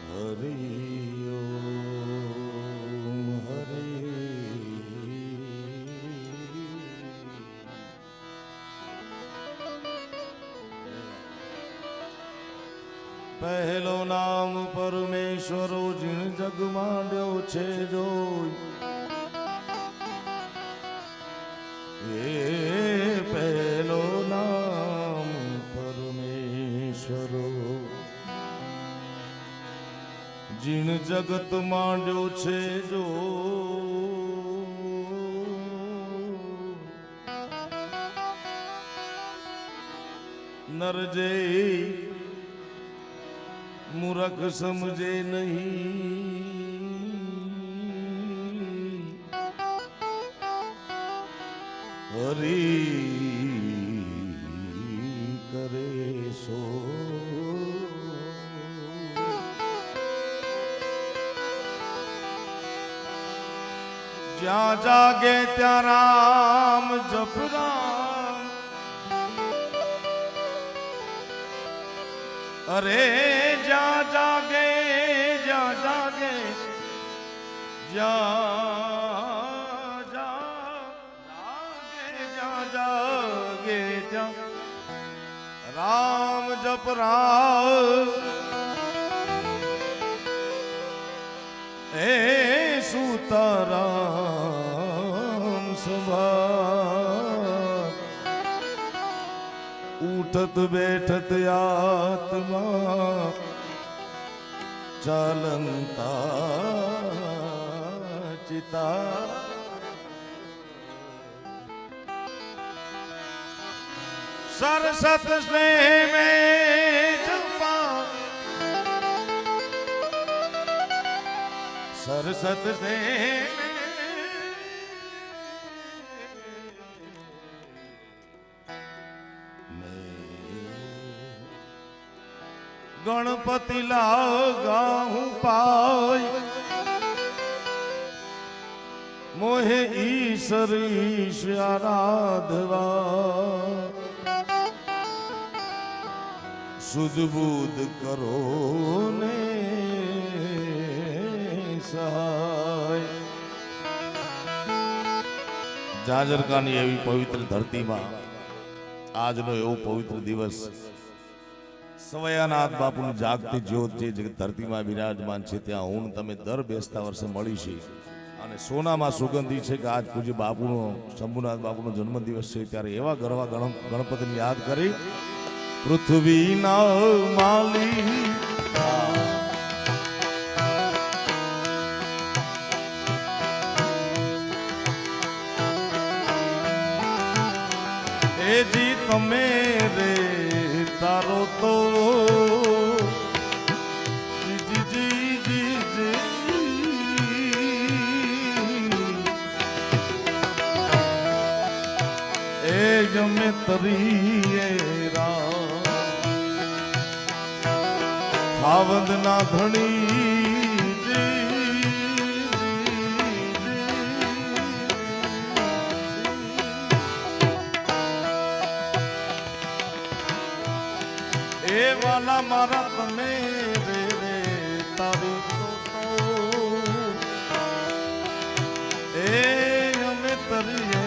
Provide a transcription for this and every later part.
હરિ ઓમ પહેલો નામ પરમેશ્વરો જીણ જગ માંડ્યો છે જોઈ એ પહેલો નામ પરમેશ્વરો જીણ જગત માંડ્યો છે જો નર જે મૂરખ સમજે નહીં હરી કરે સો જ્યાં જાગે ત્યાં રામ જપ રામ અરે જ્યાં જાગે જ્યાં જાગે જ્યાં જાગે જ્યાં રામ જપ રામ એ સુતારામ સંભાળ ઉઠત બેઠત આત્મા ચાલંતા ચિતા સરસત સ્નેહ में जपा सरसत स्नेह गणपति लागाहूं पाय मोहे ईश्वर ईश्वर आराधवा सुध बुध करो ने सहाय જાજરકાની એવી પવિત્ર ધરતીમાં આજનો એવો પવિત્ર દિવસ સવયાનાથ બાપુની જાગતી જ્યોત જે ધરતીમાં બિરાજમાન છે ત્યાં હું તમે દર બેસતા વર્ષે મળી છે અને સોનામાં સુગંધી છે કે આજ પૂજ્ય બાપુનો શંભુનાથ બાપુનો જન્મદિવસ છે ત્યારે એવા ગરવા ગણપતિને યાદ કરી પૃથ્વીના માલી એ જી તમે રે તારો તો એ જમે તરીએ ખાવંદ ના ધણી એ વાલા મારા તમે રે રે તારું એ અમે તરીએ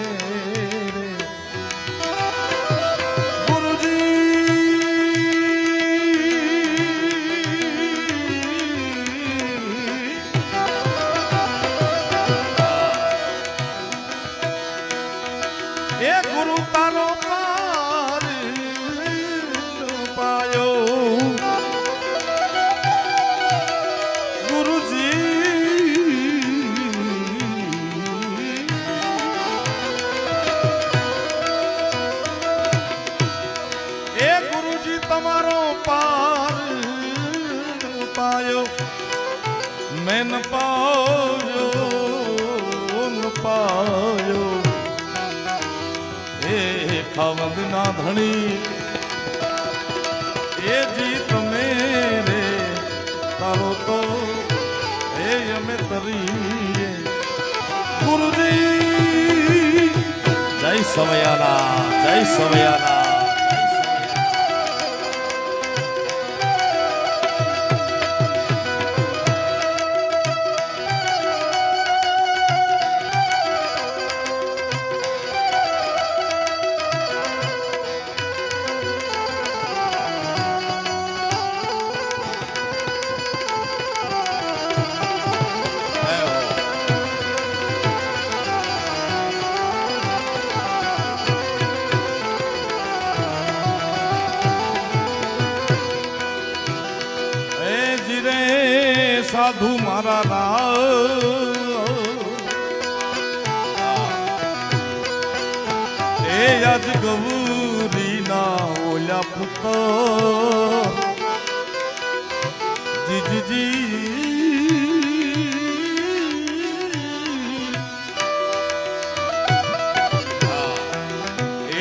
તમારો પાર પાયો મેન પાયો એ ખાવંદ ના ધણી એ જીત મેરે તારો તો એ અમે તરીએ ગુરુજી જય સમયાના જય સમયાના સાધુ મારા રામ એ આજ ગૌરી ના ઓલા પુત્ર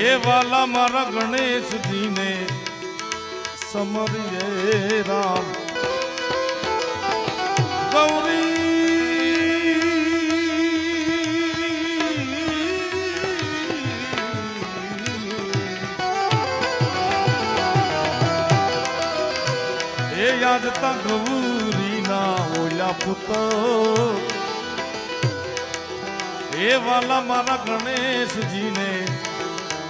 એ વાલા મારા ગણેશજીને સમરીએ રામ ગૌરી એ યાદતા ગૌરી ના ઓલા પુત્ર એ વાલા મારા ગણેશજીને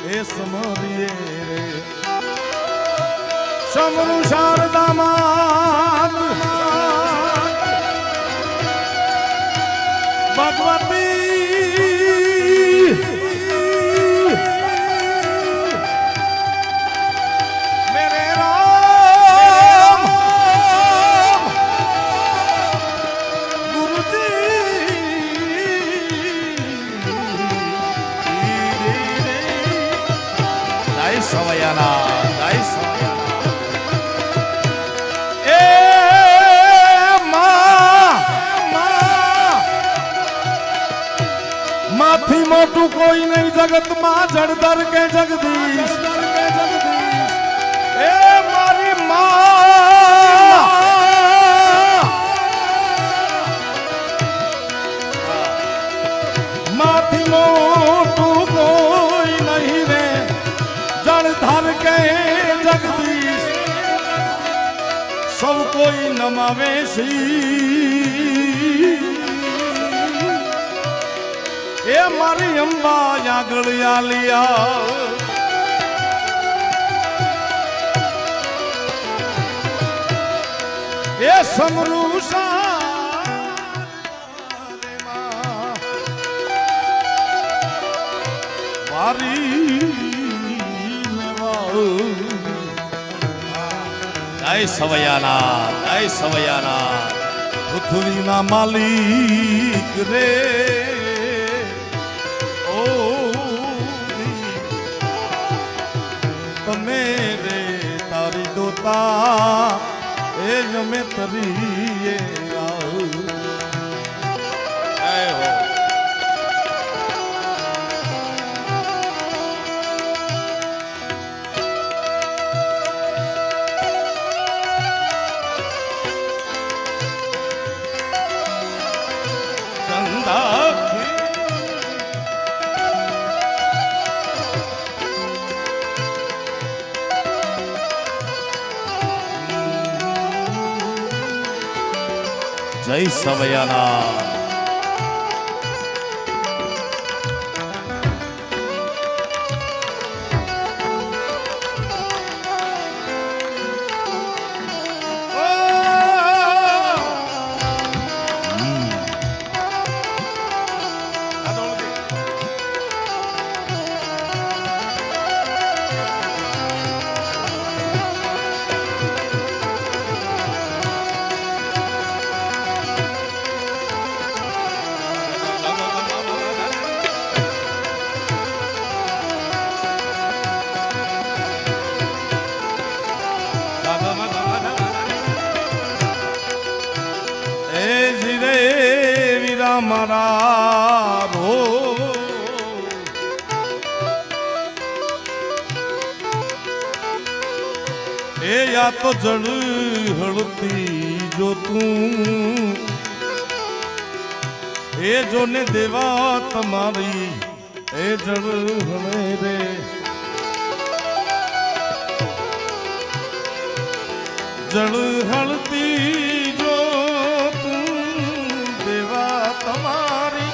એ સમરીએ રે સમરૂ શારદામાં ભગવતી મેરે રામ ગુરુજી જય સવયાના જય માથી મોટું કોઈ નહીં જગતમાં જળધર કે જગદીશ એ મારી માથી મોટું કોઈ નહીં રે જળધર કે જગદીશ સૌ કોઈ નમાવે સી એ મારી અંબા આગળ આલિયા એ સમરૂ મારી જય સવયાના પૃથ્વીના માલિક રે તમે રે તારી દોતા એ જમે તરીએ જય સવયાના મારા રો એ યા તો જળ હળતી જો તું એ જો ને દેવા તમારી એ જળ હળે રે જળ હળતી જો તમારી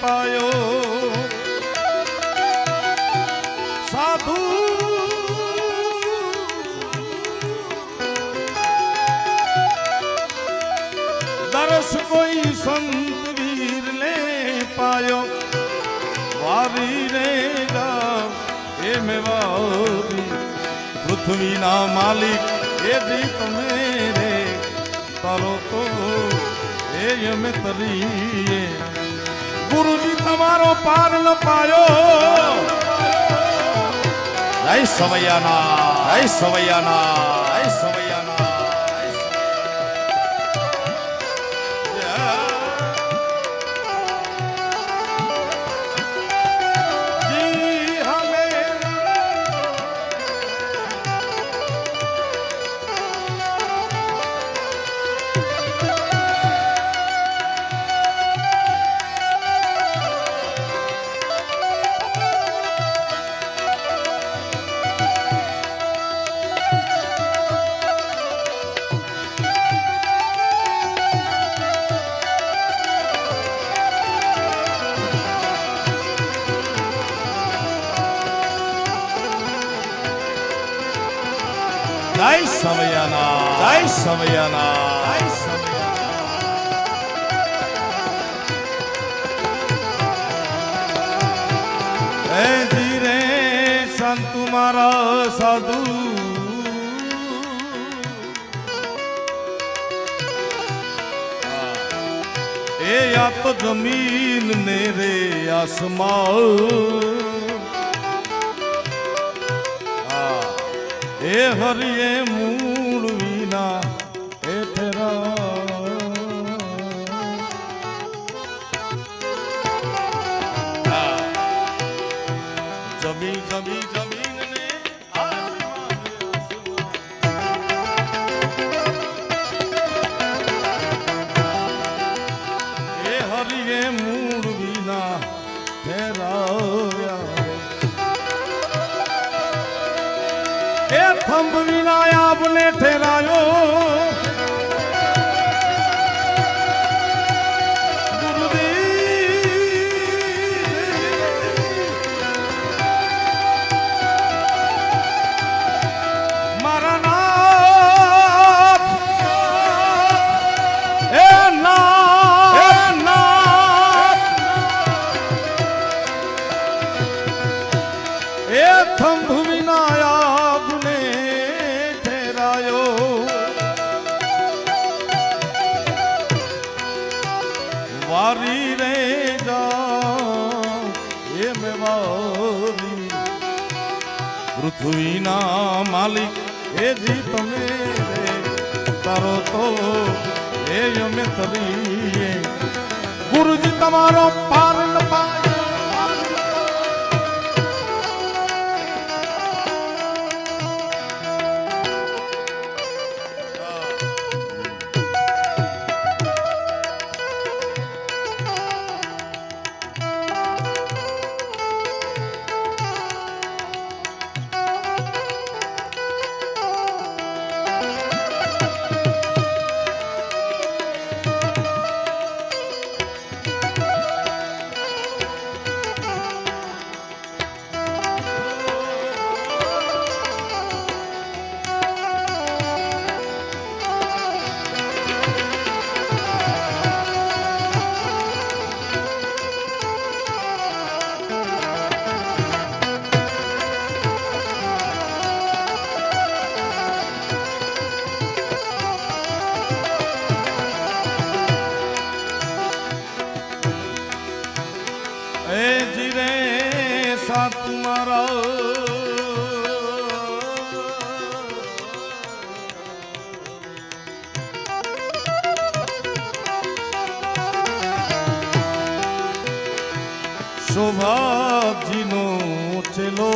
પાયો સાધુ દર્શ કોઈ સંત વીર ને પાયો વારી રે ગામ એ મેવારી પૃથ્વીના માલિક એ જી તમે રે તારો તો એ અમે તરીએ ગુરુજી તમારો પાર ન પાયો જય સવૈયાના જય સવૈયાના જય સવૈયાના જય સવૈયાના જય સવૈયાના જય સવૈયાના હે ધીરે સંતુ મારા સાધુ એ યા તો જમીન ને રે આસમાન એ હરિએ મૂળ વિના એ ફેરા જમી જમી જમીન ને એ હરિએ મૂળ વિના ફેરા એ થંભ વિના આપને ઠેરાયો ગુરુદેવ મારા નાથ એ નાથ એ થંભ વિના વારી રે જા એ મેવારી પૃથ્વીના માલિક એ જી તમે રે તારો તો એ અમે તરીએ ગુરુજી તમારો પાર ન પાય तुम्हारा शोभाजी नो चलो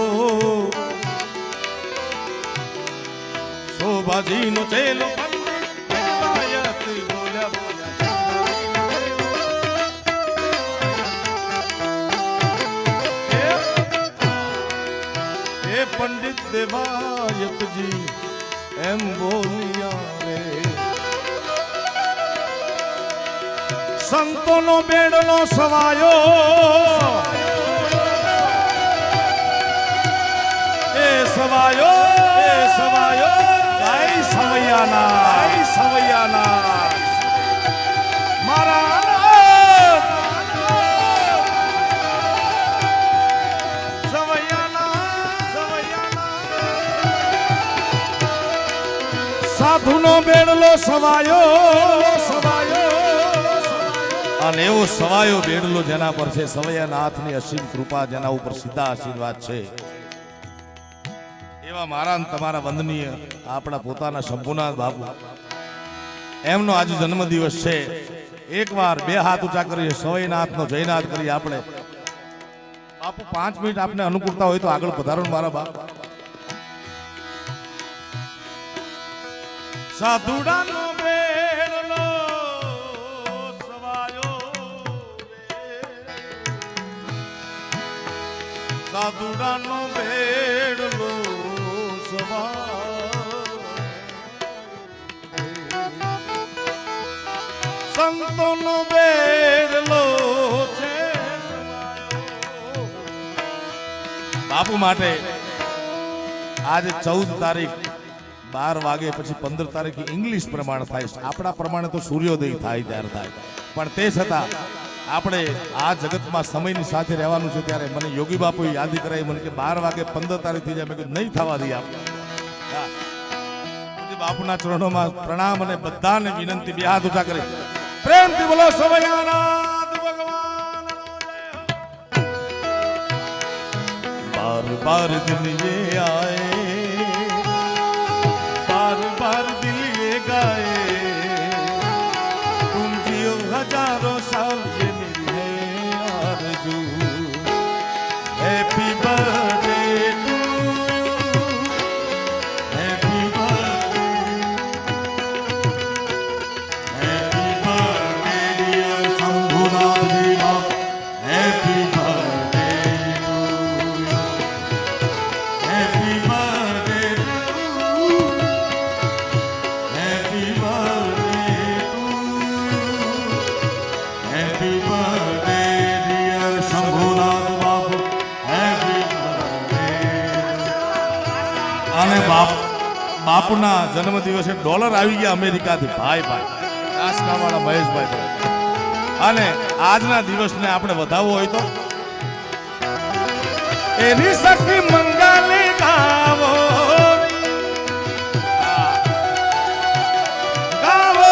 शोभाजी नो चलो पंडित देवायत जी एम बोलिया रे संतो नो बेड़लो सवायो સવાયો જય સવૈયાના મારા સાધુનો બેડલો સવાયો અને એવો સવાયો બેડલો જેના પર છે સવૈયાનાથની અસીમ કૃપા, જેના ઉપર સીધા આશીર્વાદ છે, એવા મારા તમારા વંદનીય આપણા પોતાના શંભુનાથ બાપુ, એમનો આજે જન્મદિવસ છે. એકવાર બે હાથ ઊંચા કરીએ, સવૈયાનાથનો જયનાથ કરીએ આપણે. બાપુ 5 મિનિટ આપને અનુકૂળતા હોય તો આગળ પધારો મારા બાપ. સાધુડાનો બેડલો સવાયો સાધુડાનો બેડલો સવાયો સંતોનો બેડલો છે બાપુ માટે આજે 14 તારીખ 12 વાગે પછી 15 તારીખે ઇંગ્લિશ પ્રમાણે થાય છે. આપણા પ્રમાણે તો સૂર્યોદય થાય ત્યારે થાય, પણ તે છતાં આપણે આ જગતમાં સમયની સાથે રહેવાનું છે. ત્યારે મને યોગી બાપુએ યાદ કરાવી, મને કે 12 વાગે 15 તારીખ થઈ જાય. મેં કીધું નહીં થવા દઈએ આપણે. બાપુના ચરણોમાં પ્રણામ અને બધાને વિનંતી, બે હાથ ઊંચા કરી પ્રેમથી બોલો સવૈયાનાથ ભગવાન. બાર બાર દિન યે આए, बार दिल ये गाए, तुम जियो हजारों साल, ये मेरी है आरज़ू. Happy birthday to you, happy birthday, happy birthday dear Shambhunath ji बाप, happy birthday to you, happy birthday બાપુના જન્મ દિવસે ડોલર આવી ગયા અમેરિકાથી. ભાઈ કાસકાવાળા મહેશભાઈ. અને આજના દિવસને આપણે વધાવવો હોય તો એની સખી મંગલે ગાવો ગાવો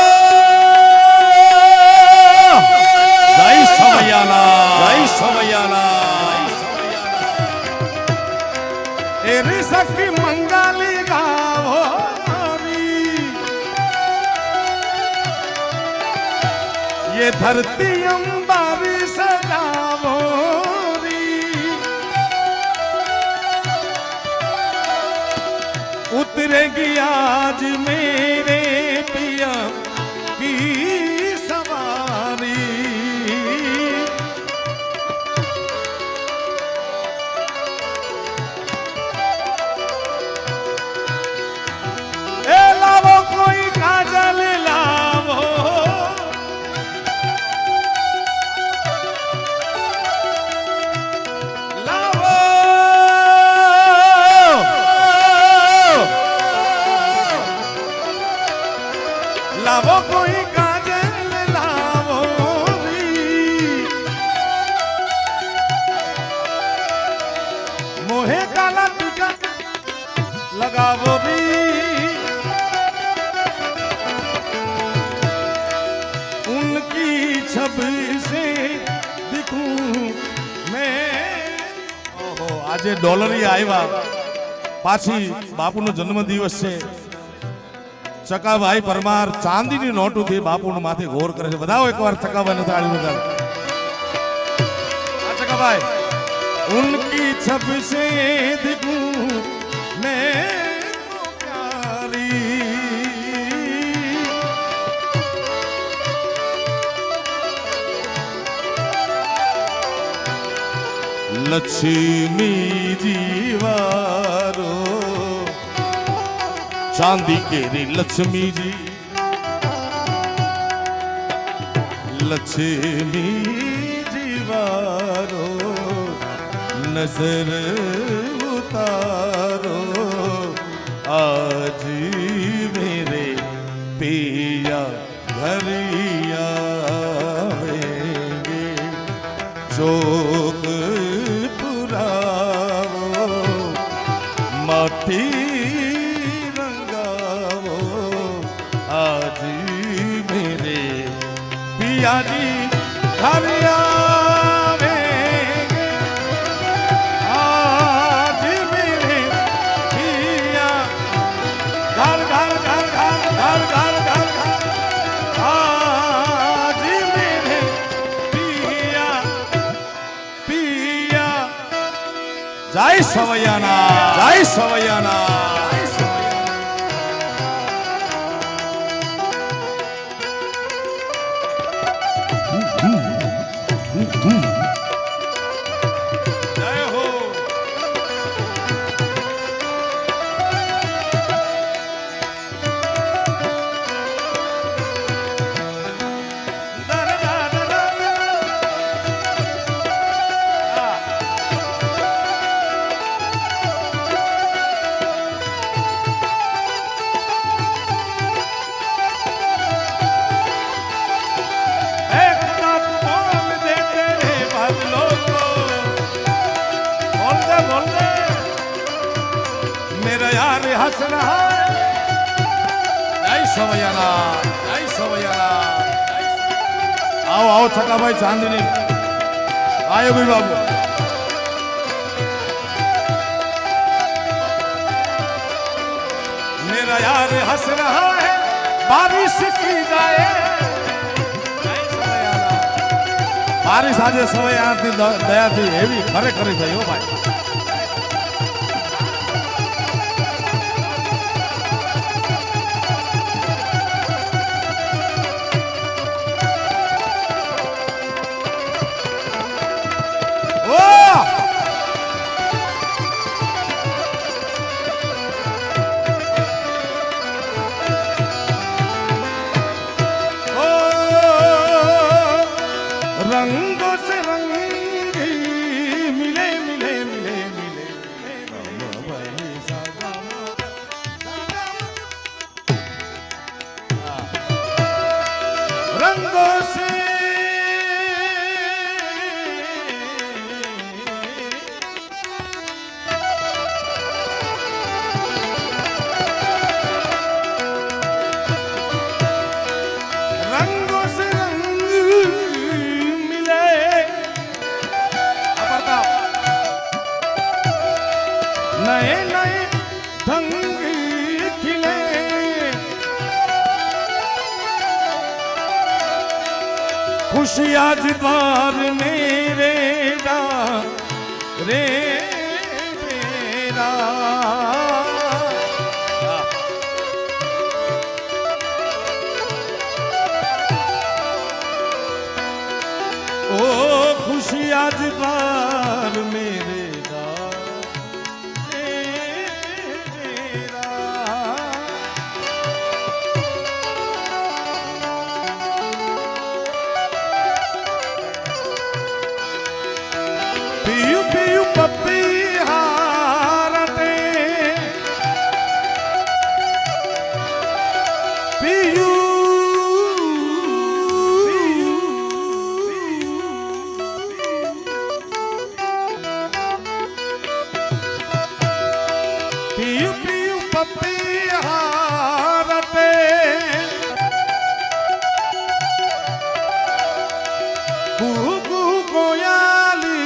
જય સવૈયાના એની સખી મંગલે ગાવો, ये धरती अंबारी सजावो री, उतरेगी आज मेरे पिया की सवारी. ए लावो कोई काजल लावो, लावो कोई काजल लावो री, मोहे काला टीका लगावो री, उनकी छवि से दिखूं मैं. ओहो, આજે ડોલરી આવ્યા. પાછી બાપુનો જન્મદિવસ છે. ચકાભાઈ પરમાર ચાંદીની નોટોથી બાપુનું માથે ગોર કરે છે. બધાઓ એકવાર ચકાભાઈ તાળી બજાવો. ચકાભાઈ ઉનકી છબ સે દિખૂં मैं प्यारी, लक्ष्मी जीवारो चांदी केरी लक्ष्मी जी, लक्ष्मी जीवारो नजर उतारो आज मेरे पिया घरिया आवेंगे चौक पुरावो माटी रंगावो आज मेरे पिया जी घरिया जय सवैयाना जय सवैयाना जय हो हंस रहा है जय सवैयाना जय सवैयाना आओ आओ छका भाई चांदनी आयो भाई बाबू मेरा यार हंस रहा है बारिश की जाए जय सवैयाना बारिश आज सवैयाना दया थी एवी खरेखर થઈ હો ભાઈ रंगों से रंगी मिले मिले मिले मिले रंगों से नए नए ढंग खिले खुशी आज द्वार मेरे रे मेरा ओ खुशी आज द्वार मेरे पियू पियू पप्पी हारते पियू पियू पियू पप्पी हारते कुहू कुहू कोयाली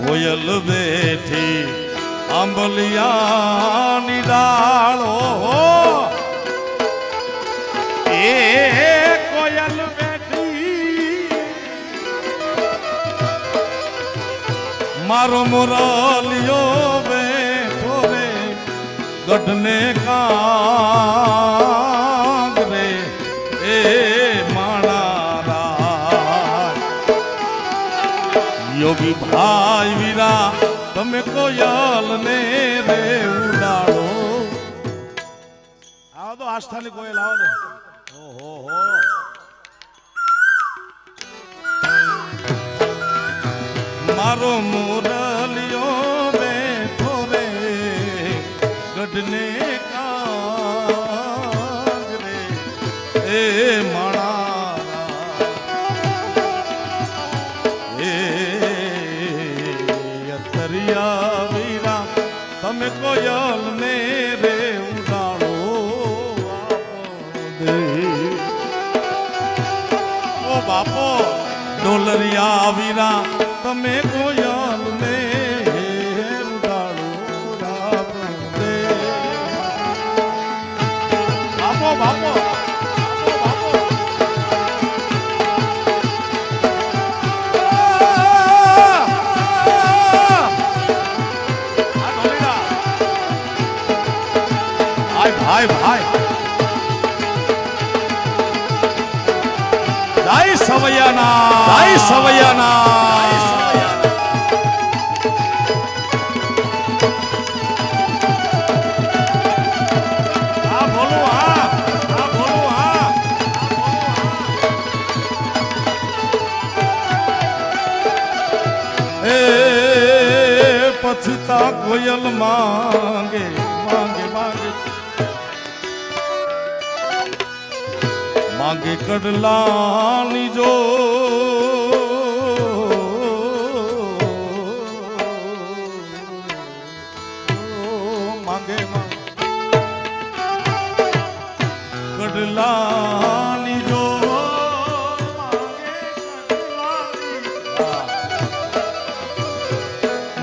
कोयल बैठी आंबलिया निडालो ए कोयल बैठी मारो मुरालियो बैठो रे गढ़ने का रे ए योगी भाई वीरा तमे कोयल ने रे उड़ाड़ो आओ तो आस्था ने कोयल आओ दो ओ हो મારો મોરલિયો બેઠો રે ગઢને કાંગ રે એ માણા એ અથરિયા વીરા તમે કોયલ ને રે ઉડાડો દે ઓ બાપો ડોલરિયા વીરા તમે કોયલ ને ઉડાડો દે બાપો બાપો ભાઈ ભાઈ જય સવૈયાના જય સવૈયાના હા બોલો હા હા બોલો હા એ પછતા કોયલ માંગે માંગે માંગે માંગે કડલાની જો માંગે કડલાની જો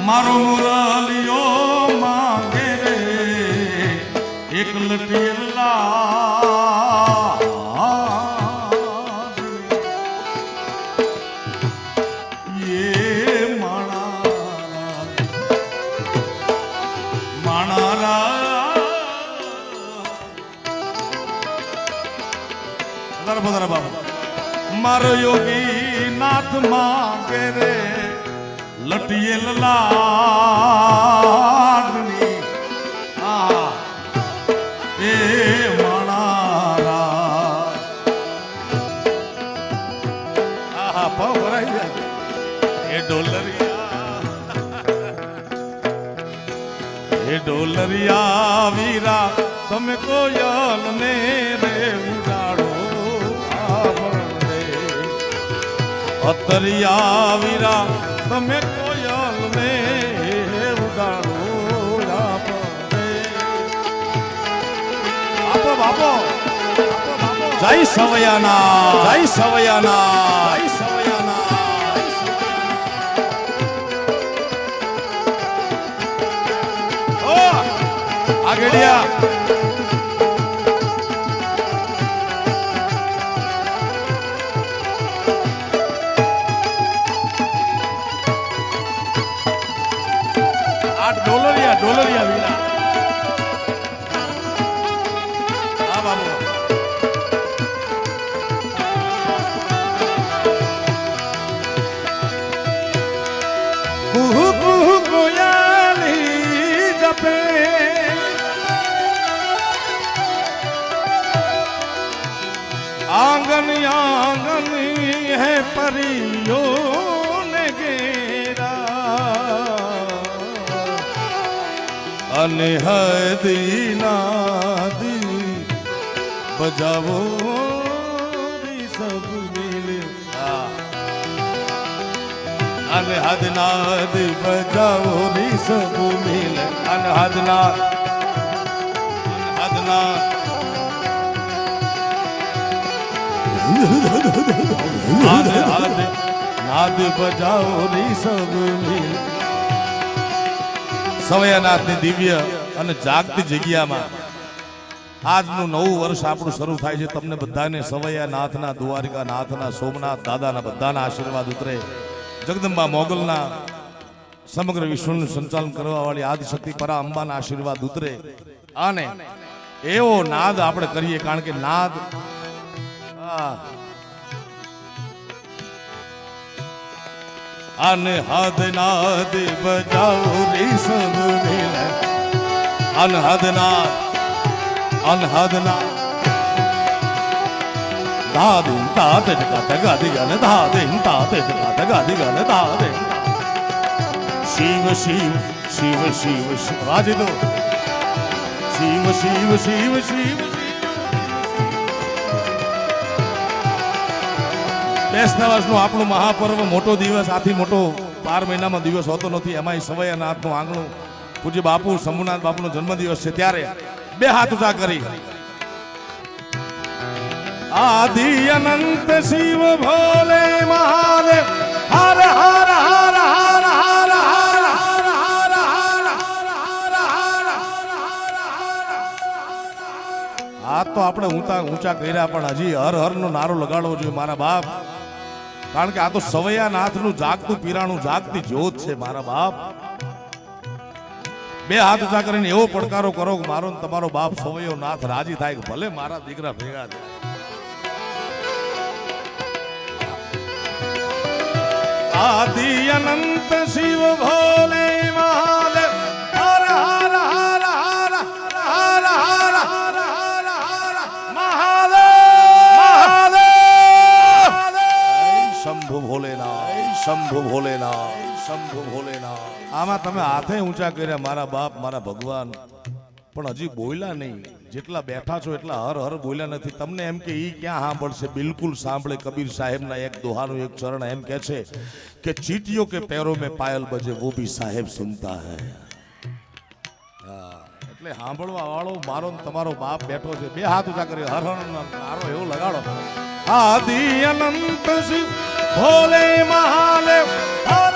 મારો મુરલિયો માંગે રે એક લટીલા મારો યોગી નાથ માંગે રે લટિયેલ લાડની આ એ માણારા આહા પાવ ભરાઈ જાય એ ડોલરિયા વીરા તમે કોયલ ને રે ઉડાડો અથરિયા વીરા તમે કોયલ ને ઉડાડો બાપો બાપો જય સવૈયાના જય સવૈયાના જય સવૈયાના ઓ આગળિયા ડોલરિયા વીરા હા બાબુ કુહુ કુહુ કોયાલી જપે આંગન આંગન હે પરિયો ને અને હદી નાદી બજાવો સબ મિલે અને હદ નાદી બજાવો સબ મિલે અને હદ નાદ નાદ બજાવો સબ મિલે સવૈયાનાથની દિવ્ય અને જાગતી જગ્યામાં આજનું નવું વર્ષ આપણું શરૂ થાય છે. તમને બધાને સવૈયાનાથના, દ્વારિકાનાથના, સોમનાથ દાદાના બધાના આશીર્વાદ ઉતરે. જગદંબા મોગલના સમગ્ર વિશ્વનું સંચાલન કરવા વાળી આદિશક્તિ પરા અંબાના આશીર્વાદ ઉતરે અને એવો નાદ આપણે કરીએ, કારણ કે નાદ અનહદ નાદ બજાવો રે સબ મિલે અનહદ નાદ દાદિન તાતે જગત ગાદી ગન દાદિન તાતે જગત ગાદી ગન દાદિન શિવ શિવ શિવ શિવ શિવ વાજી દો શિવ શિવ શિવ શિવ બેસતા વર્ષનો આપણો મહાપર્વ મોટો દિવસ આથી મોટો 12 મહિનામાં દિવસ હોતો નથી એમાંય સવૈયાનાથનું આંગણું પૂજ્ય બાપુ શંભુનાથ બાપુનો જન્મદિવસ છે ત્યારે બે હાથ ઊંચા કરી આદિ અનંત શિવ ભોલે મહાદેવ હર હર હર હર હર હર હર આ તો આપણે ઊંચા કર્યા પણ હજી હર હર નો નારો લગાડવો જોઈએ મારા બાપ કારણ કે આ તો સવૈયાનાથનું જાગતું પીરાણું જાગતી જ્યોત છે મારા બાપ બે હાથ ઊંચા કરીને એવો પડકારો કરો કે મારો ને તમારો બાપ સવૈયો નાથ રાજી થાય કે ભલે મારા દીકરા ભેગા થાય આદિ અનંત શિવ ભોલે મહાદેવ હર હર હર હર હર હર હર હર મહાદેવ શંભુ ભોલેનાથ શંભુ ભોલેનાથ શંભુ ભોલેનાથ આમાં તમે હાથે ઊંચા કર્યા મારા બાપ મારા ભગવાન પણ હજી બોલ્યા નહીં જેટલા બેઠા છો એટલા હર હર બોલ્યા નથી તમને એમ કે ઈ ક્યાં સાંભળશે બિલકુલ સાંભળે કબીર સાહેબના એક દોહાનું એક ચરણ એમ કહે છે કે ચીટિયો કે પેરો में पायल बजे वो भी साहेब सुनता है એટલે સાંભળવા વાળો મારો ને તમારો બાપ બેઠો છે બે હાથ ઊંચા કરી હર હર નારો એવો લગાડો આદિ અનંત શિવ ભોલે મહાદેવ હર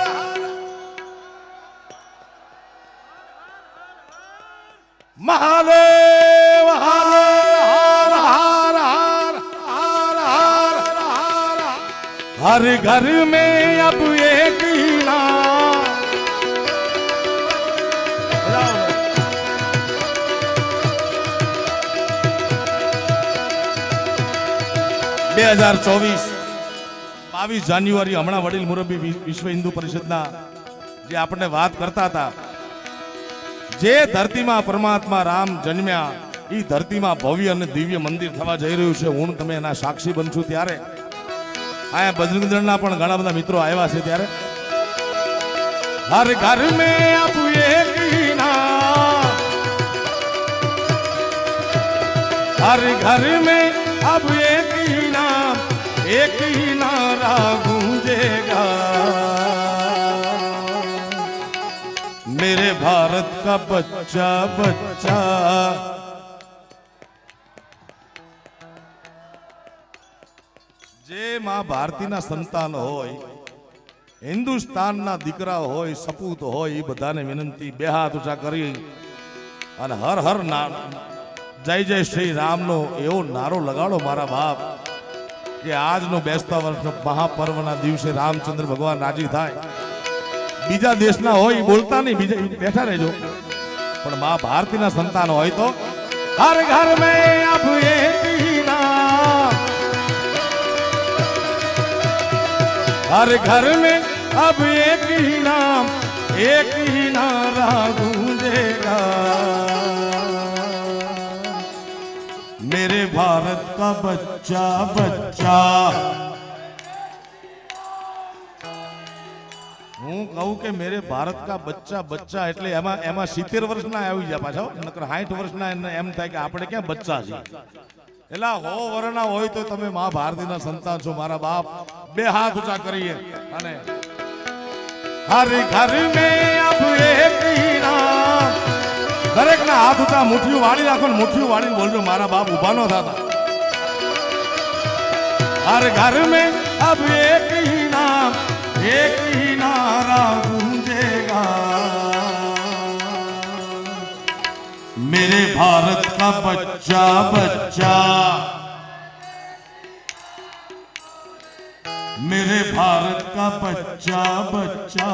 महादेव हर हर हर हर हर हर हर घर में अब एक ही नाम 2024 22 જાન્યુઆરી હમણાં વડીલ મુરબ્બી વિશ્વ હિન્દુ પરિષદના જે આપણને વાત કરતા હતા જે ધરતીમાં પરમાત્મા રામ જન્મ્યા એ ધરતીમાં ભવ્ય અને દિવ્ય મંદિર થવા જઈ રહ્યું છે હું તમે એના સાક્ષી બનશું ત્યારે આયા બજરંગ દળના પણ ઘણા બધા મિત્રો આવ્યા છે ત્યારે હર ઘર મેં અબ એક ही नाम हर घर में अब एक ही नाम एक ही नारा गूंजेगा मेरे भारत का बच्चा बच्चा जे मां भारतीना संतान होय हिंदुस्तानना दीकरा होय सपूत होय ए बधाने विनंती बे हाथ ऊंचा करी अने हर हर जय जय श्री राम नो एवो नारो लगाड़ो मारा बाप कि आज नो बेसता वर्ष महापर्वना दिवसे रामचंद्र भगवान राजी थाय बीजा देशना होय बोलता नहीं बीजा बैठा रहो पण मां भारतीना संतान होय तो हर घर में अब एक ही नाम हर घर में अब एक ही नाम एक ही नारा गूंजेगा मेरे भारत का बच्चा बच्चा हूँ कहूँ के मेरे भारत का बच्चा बच्चा એટલે એમાં 70 વર્ષના આવી ગયા પાછા નકર 60 વર્ષના એમ થાય કે આપણે ક્યાં બચ્ચા છે એલા હો વરના હોય તો તમે માં ભારતીના સંતાન છો મારા બાપ બે હાથ ઊંચા કરીએ અને हर घर में अब एक ही नाम दरेक ना हाथ ऊंचा मुठ्ठी वाળી રાખો ને મુઠ્ઠી વાળીને બોલજો મારા બાપ ઊભા ન થતા हर घर में अब एक ही नाम एक ही नारा गूंजेगा मेरे भारत का बच्चा बच्चा मेरे भारत का बच्चा बच्चा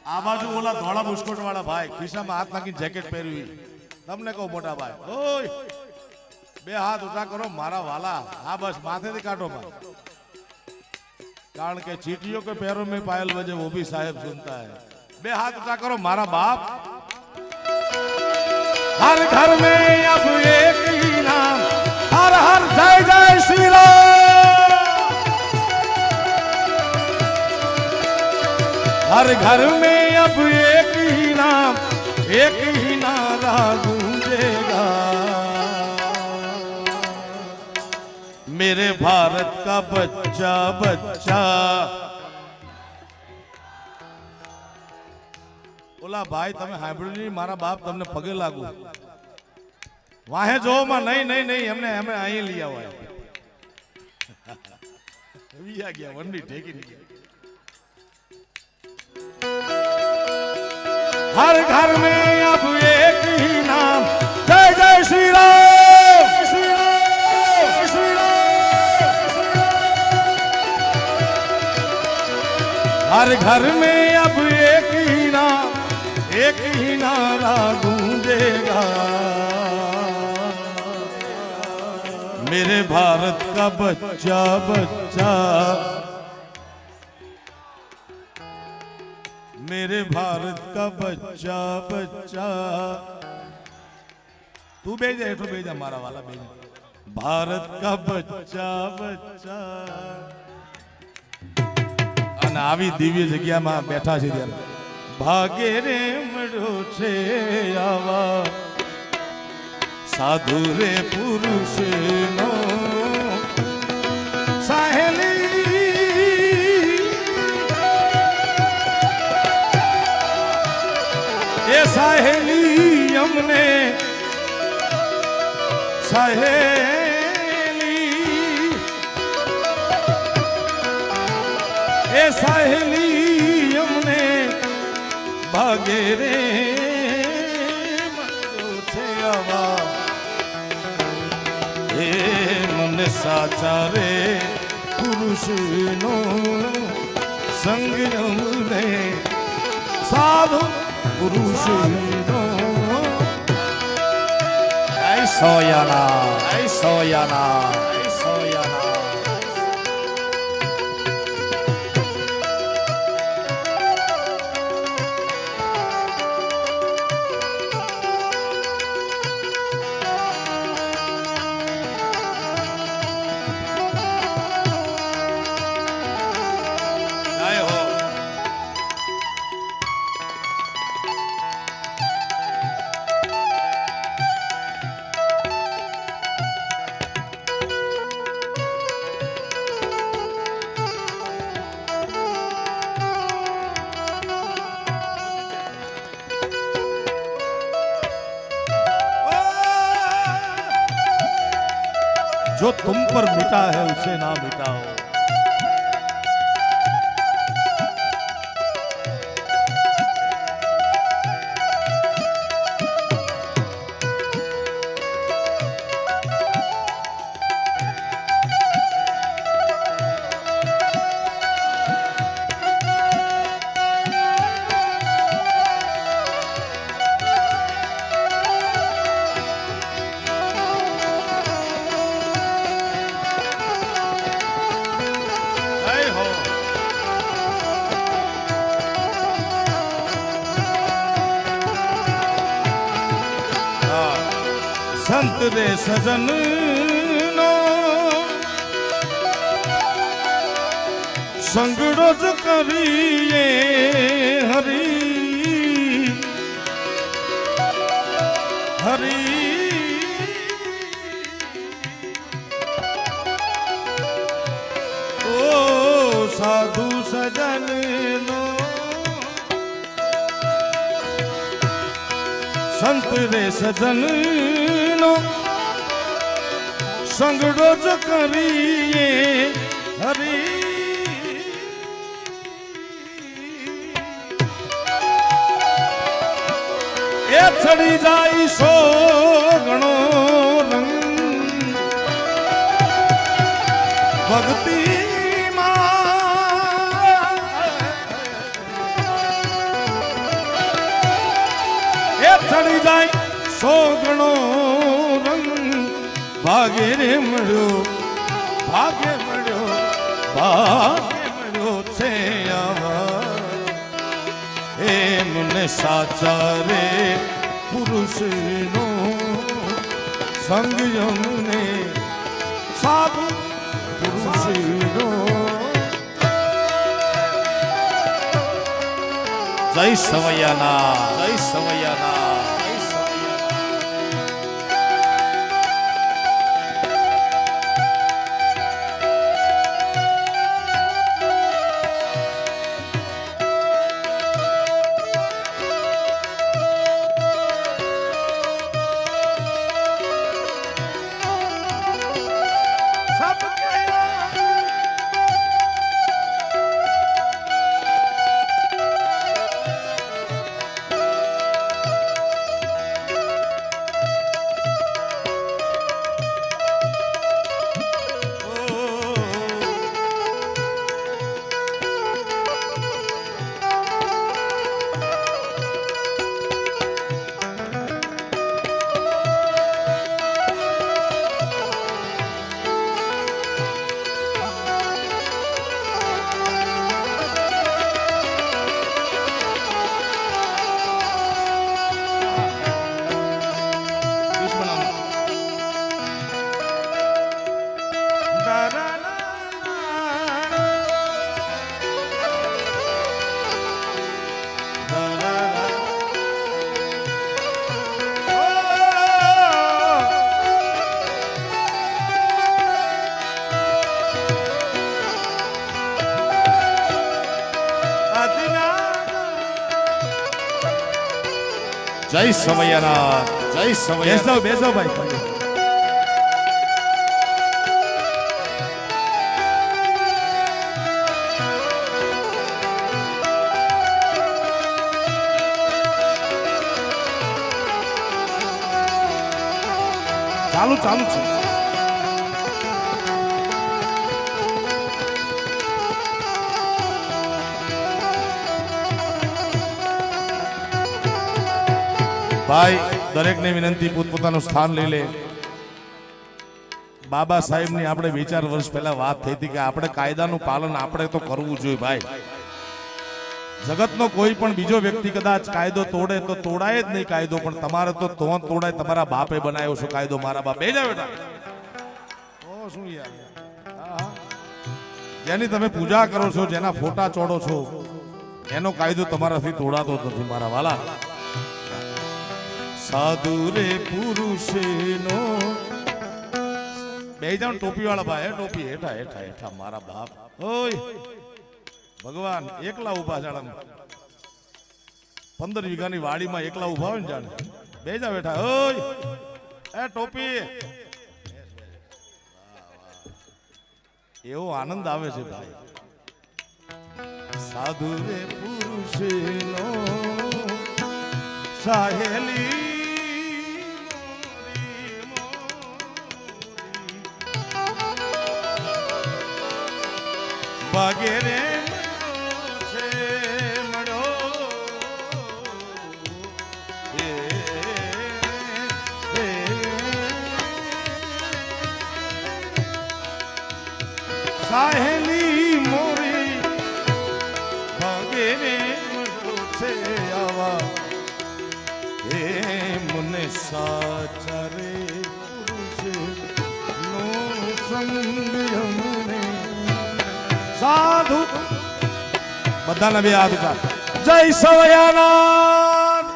आ बाजू ओला धोला बुस्कोट वाला भाई खिस्सा में हाथ नाखी जैकेट पहरी तमने को मोटा भाई ओय बे हाथ ऊंचा करो मारा वाला हाँ बस माथे से काटो भाई कारण के चीटियों के पैरों में पायल बजे वो भी साहेब सुनता है बे हाथ ऊंचा करो मारा बाप हर घर में अब एक ही नाम हर हर जय जय श्री राम हर घर में अब एक ही नाम, एक ही नारा गूंजेगा, मेरे भारत का बच्चा बच्चा। ओला भाई તમે સાંભળ્યું નહીં, મારા બાપ તમને પગે લાગુ, વાહે જો માં નહીં નહીં નહીં, એમને એમને અહીં લઈ આવો, વિયા ગયા વંડી ઠેકી નહીં। हर घर में अब एक ही नाम, जय जय श्री राम, श्री राम, श्री राम। हर घर में अब एक ही नाम, एक ही नारा गूंजेगा, मेरे भारत का बच्चा बच्चा, मेरे भारत का बच्चा बच्चा। तू भेजा एठो भेजा मारा वाला भेजा, भारत का बच्चा बच्चा। અને આવી દિવ્ય જગ્યામાં બેઠા છે ત્યારે ભાગે રે મળ્યો છે આવા સાધુ રે પુરુષનો સાહેલી। એ સાહેલી અમને સાહેલી, એ સાહેલી અમને ભાગે રે મળ્યો છે આવા, એ મને સાચા રે પુરુષનો સંગ અમને સાધુ પુરુષનો। સોયાના સોયાના સોયાના। जो तुम पर मिटा है उसे ना मिटाओ, संत रे सजन नो संगड़ो ज करिए हरी हरी। ओ साधु सजन नो संत रे सजन संगड़ो ज करिए हरी। ए चढ़ी जाई सो गणो रंग भक्ति चढ़ी जाए सो गणो रंग भागे रे मड़ो भागे मड़ो छे आवा। ए मुने साचा रे पुरुष नो संग यमुने साधु पुरुष नो। જય સવૈયાના જય સવૈયાના જય સવૈયાના જય સવૈયાના જય સવૈયા બેસો ભાઈ ચાલુ ચાલુ છે ભાઈ દરેકને વિનંતી પોતપોતાનું સ્થાન લઈ લે. બાબા સાહેબની આપણે 2-4 વર્ષ પહેલા વાત થઈ હતી કે આપણે કાયદાનું પાલન આપણે તો કરવું જોઈએ ભાઈ. જગતનો કોઈ પણ બીજો વ્યક્તિ કદાચ કાયદો તોડે તો તોડાય જ નહીં કાયદો, પણ તમારે તો તોડાય. તમારા બાપે બનાવ્યો છે કાયદો, મારા બાપ બે જાવ બેટા. ઓ શું યાર, જેની તમે પૂજા કરો છો, જેના ફોટા ચોડો છો, એનો કાયદો તમારાથી તોડાતો નથી મારા વાલા. સાધુ રે પુરુષનો બે જાવ ટોપી વાળા ભાઈ, ટોપી હેઠા હેઠા હેઠા મારા બાપ. ઓય ભગવાન એકલા ઉભા જાણે 15 વીઘાની વાડીમાં એકલા ઉભા હોય ને જાણે. બે જાવ બેઠા. ઓય એ ટોપી, એવો આનંદ આવે છે ભાઈ. સાધુ રે પુરુષનો સાહેલી વગેરે છે મળ્યો સાહેલી મોરી વગેરે મળ્યો છે આવા હે મને સાચા રે પુરુષ નો સંગ અમને સાધુ. બધાના બે હાથ ઉઠા. જય સવૈયાનાથ.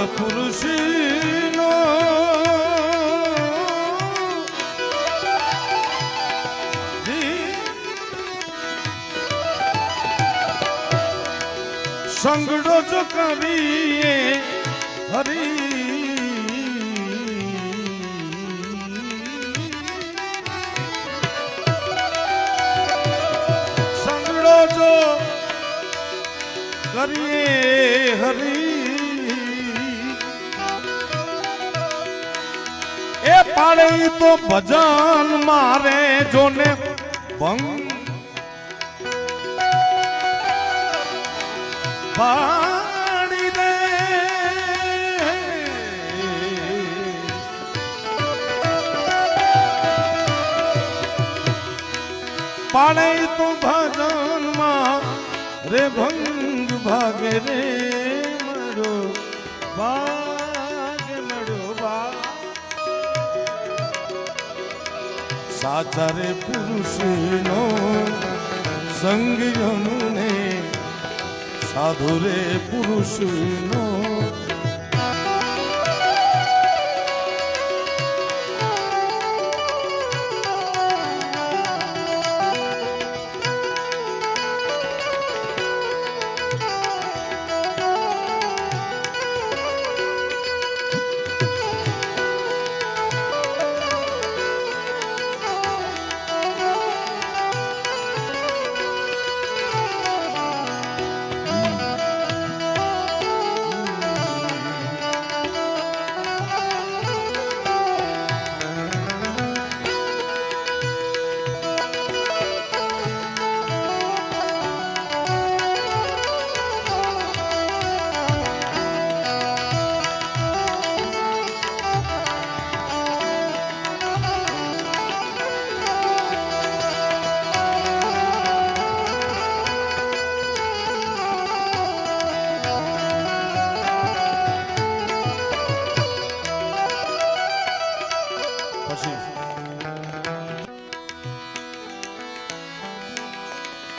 પુરુષનો સંગડો જો કરીએ હરી સંગડો જો કરીએ હરી એ પાડે તો ભજન મારે જોને ભંગ પાડી દે પાડે તો ભજનમાં રે ભંગ ભાગે રે મળો ભાગ મળો સાચા રે પુરુષનો સંગ યમને સાધુ રે પુરુષનો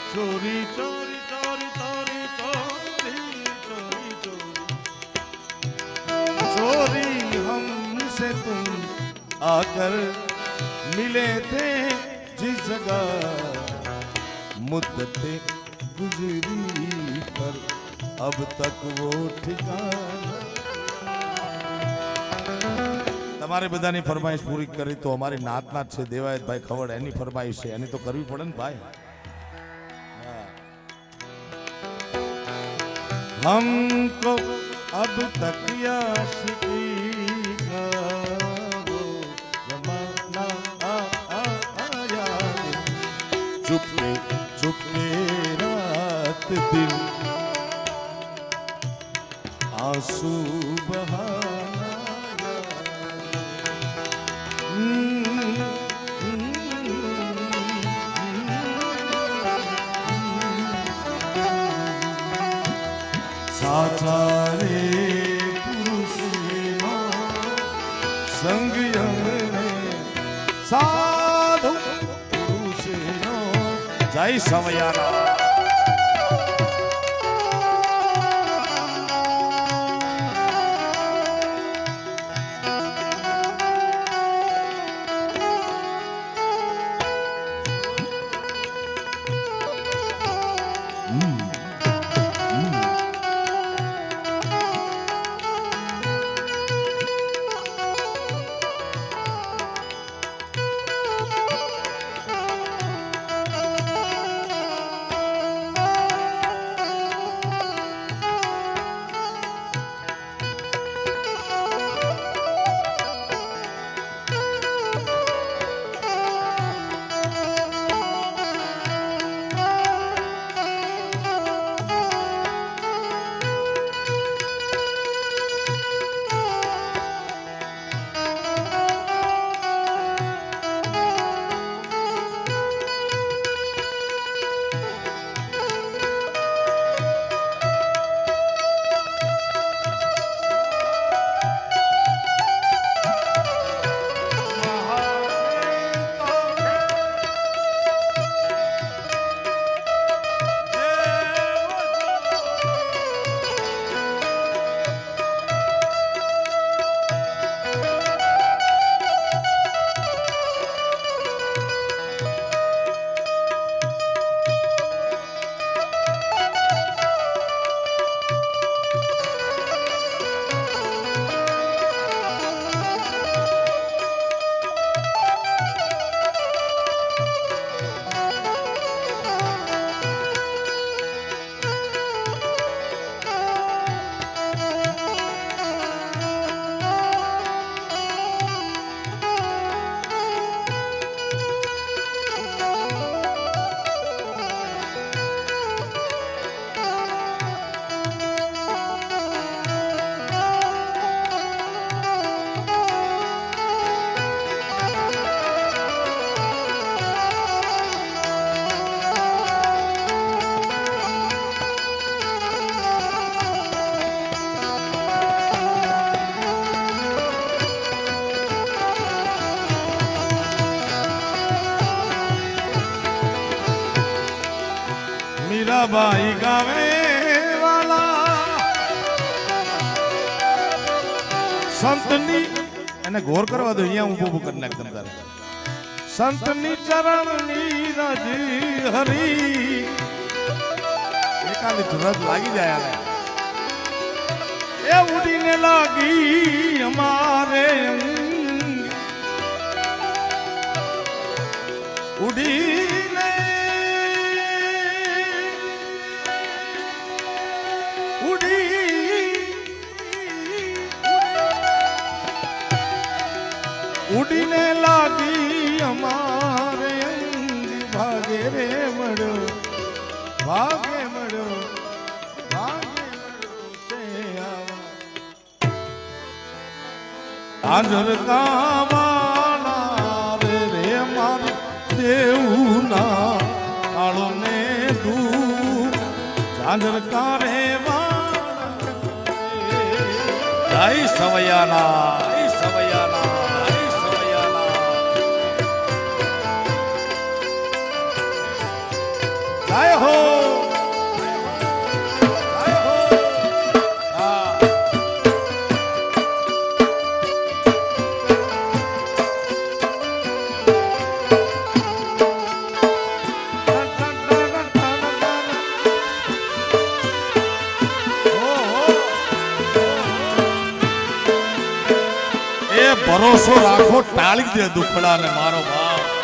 ચોરી ચોરી ચોરી ચોરી ચોરી ચોરી ચોરી हमसे तुम आकर मिले थे जिस जगह मुद्दते गुजरी पर अब तक वो ठिकाना તમારે બધાની ફરમાઈશ પૂરી કરી તો અમારી નાતના જ છે દેવાયતભાઈ ખવડ એની ફરમાઈશ છે એની તો કરવી પડે ને ભાઈ हमको अब तक याशिकी का वो जमाना आया चुपके चुपके रात दिन आंसू बहाना साचा रे पुरुषनो संग यमने साधु पुरुषनो જય સમયાના આવે વાલા સંતની એને ગોર કરવા દો અહીંયા હું ઊભું કરી નાખ તમ તારે સંતની ચરણની રજી હરી એકાની ધરજ લાગી જાય આને એ ઉડીને લાગી અમારે ઉડીને ઉડીને લાગી અમારે ભાગે રે મળ્યો ભાગે મળ્યો હાજર કાવાના રે માર દેવના આળો ને દૂર હાજર કારે જય સવૈયાના જય સવૈયાના જય સવૈયાના જય હો ભરોસો રાખો ટાળી દે દુખડા ને મારો બાપ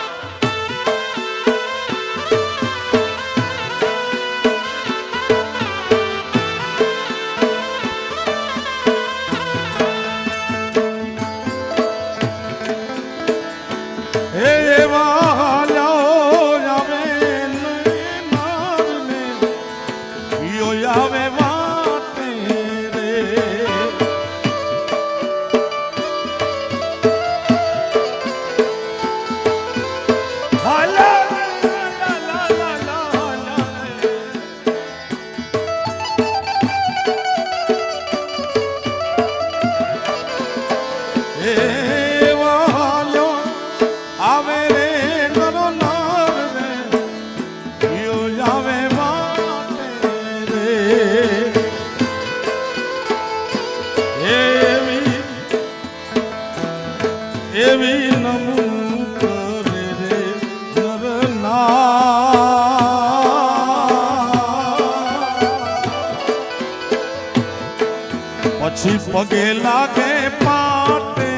પછી પગે લાગે પાટે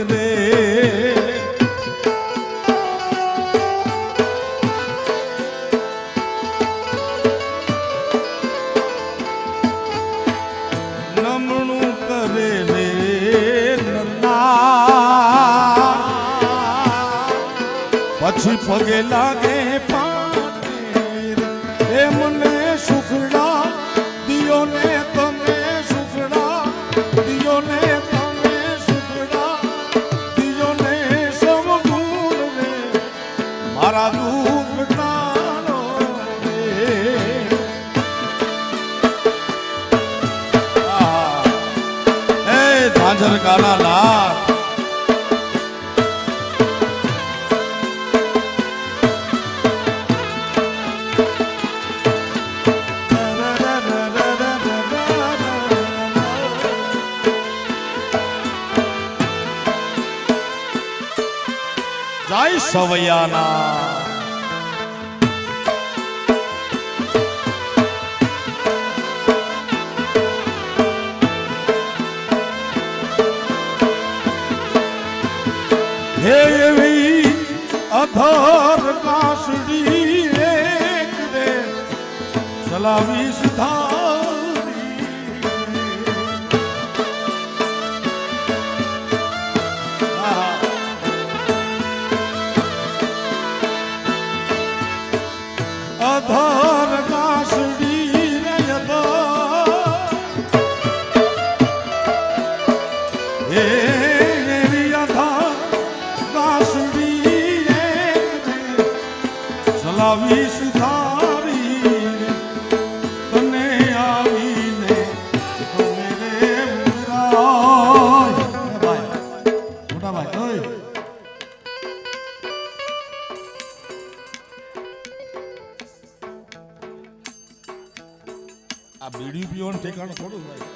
રે નમણું કરે રે નરના પછી પગે લાગે પાટે રે મને સુખડા દિયો ને તમે મારા દુઃખ તારો એ ઝાંઝર કાના લાખ જય સવૈયાના હે એવી અધર કાસડી એક રે ચલાવી સુધારી અધર કાસડી રે એવી અધર કાસડી ચલાવી સુધારી આ બીડી પીવાનું ઠેકાણું થોડું ભાઈ.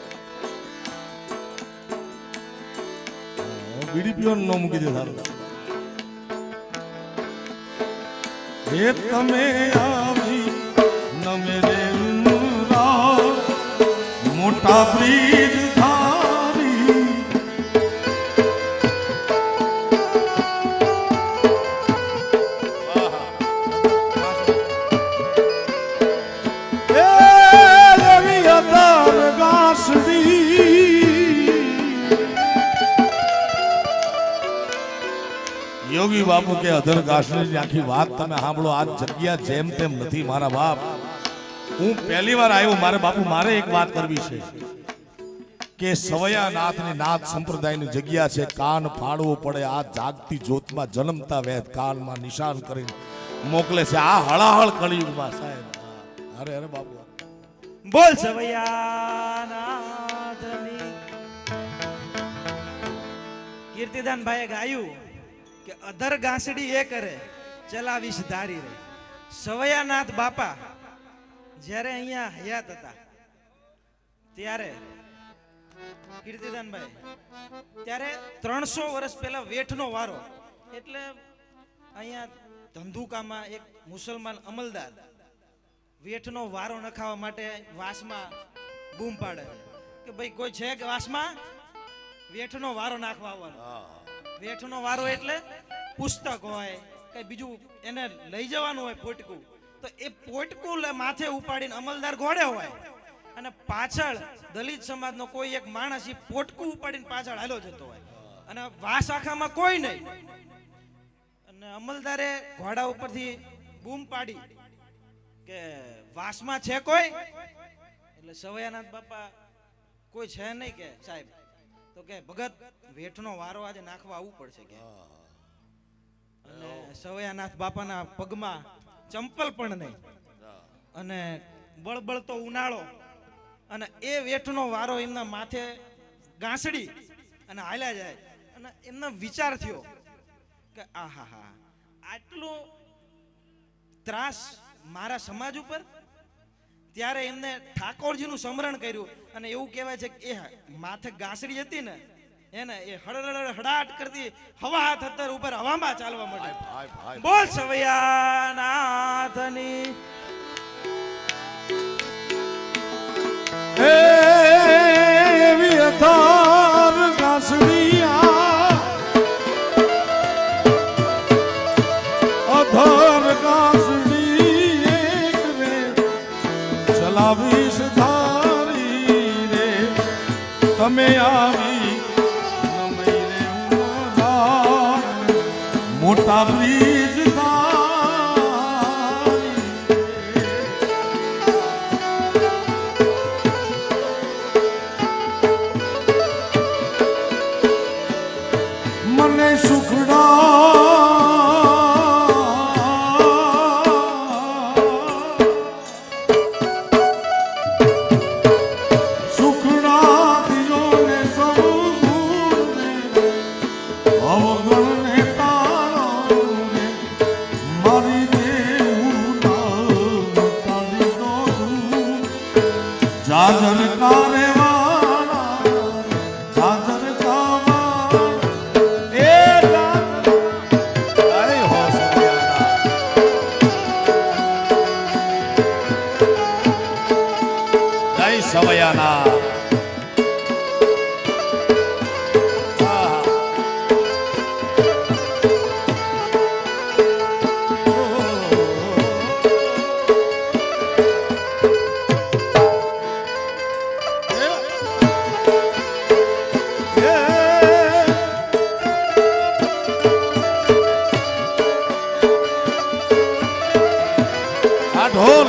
બીડી પીવાનું ન મૂકી દે સારું. હે તમે આવી નમે રે મોટા બ્રિજ ધારી યોગી બાપુ કે અધર ગાસની આખી વાત તમે સાંભળો. આ જગ્યા જેમ તેમ નથી મારા બાપ. હું પહેલી વાર આવ્યો મારે બાપુ મારે એક વાત કરવી છે કે સવયાનાથની નાથ સંપ્રદાયની જગ્યા છે. કાન ફાડવો પડે. આ જાગતી જ્યોતમાં જન્મતા વેદ કાનમાં નિશાન કરીને મોકલે છે. આ હળાહળ કળિયુગમાં સાહેબ. અરે અરે બાપુ બોલ સવૈયાનાથની. કીર્તિદાન ભાઈએ ગાયું કે અધર ગાંસડી એ કરે ચલાવીશ ધારી રે. સવૈયાનાથ બાપા જ્યારે અહીંયા હયાત હતા ત્યારે કીર્તિદાનભાઈ ત્યારે 300 વર્ષ પહેલા વેઠનો વારો એટલે અહીંયા ધંધુકામાં એક મુસલમાન અમલદાર વેઠનો વારો નખાવા માટે વાસમાં બૂમ પાડે કે ભાઈ કોઈ છે કે વાસમાં વેઠનો વારો નાખવા આવવાનો. વેઠનો વારો એટલે પુસ્તક હોય કઈ બીજું એને લઈ જવાનું હોય પોટકું. તો એ પોટકું માથે ઉપાડીને અમલદાર ઘોડે હોય અને પાછળ દલિત સમાજનો કોઈ એક માણસ એ પોટકું ઉપાડીને પાછળ હાલો જતો હોય અને વાસ આખામાં કોઈ નહીં. અને અમલદારે ઘોડા ઉપરથી બૂમ પાડી કે વાસમાં છે કોઈ? એટલે સવૈયાનાથ બાપા કોઈ છે નહીં કે સાહેબ. તો કે ભગત વેઠનો વારો આજે નાખવા આવવું પડશે કે. અને સવૈયાનાથ બાપાના પગમાં ચંપલ પણ નહીં અને બળબળતો ઉનાળો અને એ વેઠનો વારો એમના માથે ગાંસડી અને હાલ્યા જાય અને એમનો વિચાર થયો કે આહા આટલો ત્રાસ મારા સમાજ ઉપર. ત્યારે એમને ઠાકોરજીનું સ્મરણ કર્યું અને એવું કહેવાય છે કે એ માથે ગાંસડી હતી ને એને એ હડાટ કરતી હવા હાથ અત્તર ઉપર હવામાં ચાલવા માંડે. બોલ સવૈયાનાથની. એવી અધર ગાંસડીયા અધર ગાંસડી એક રે ચલાવીશ ધારી રે. તમે આવી નમઈ રે ઉમરા મોટા બ્રિજ ધારી મને સુખડા જાજર કારે વાળા જાજર કાવા એ અરે હો સવૈયાના જય સવૈયાના. ઢોલ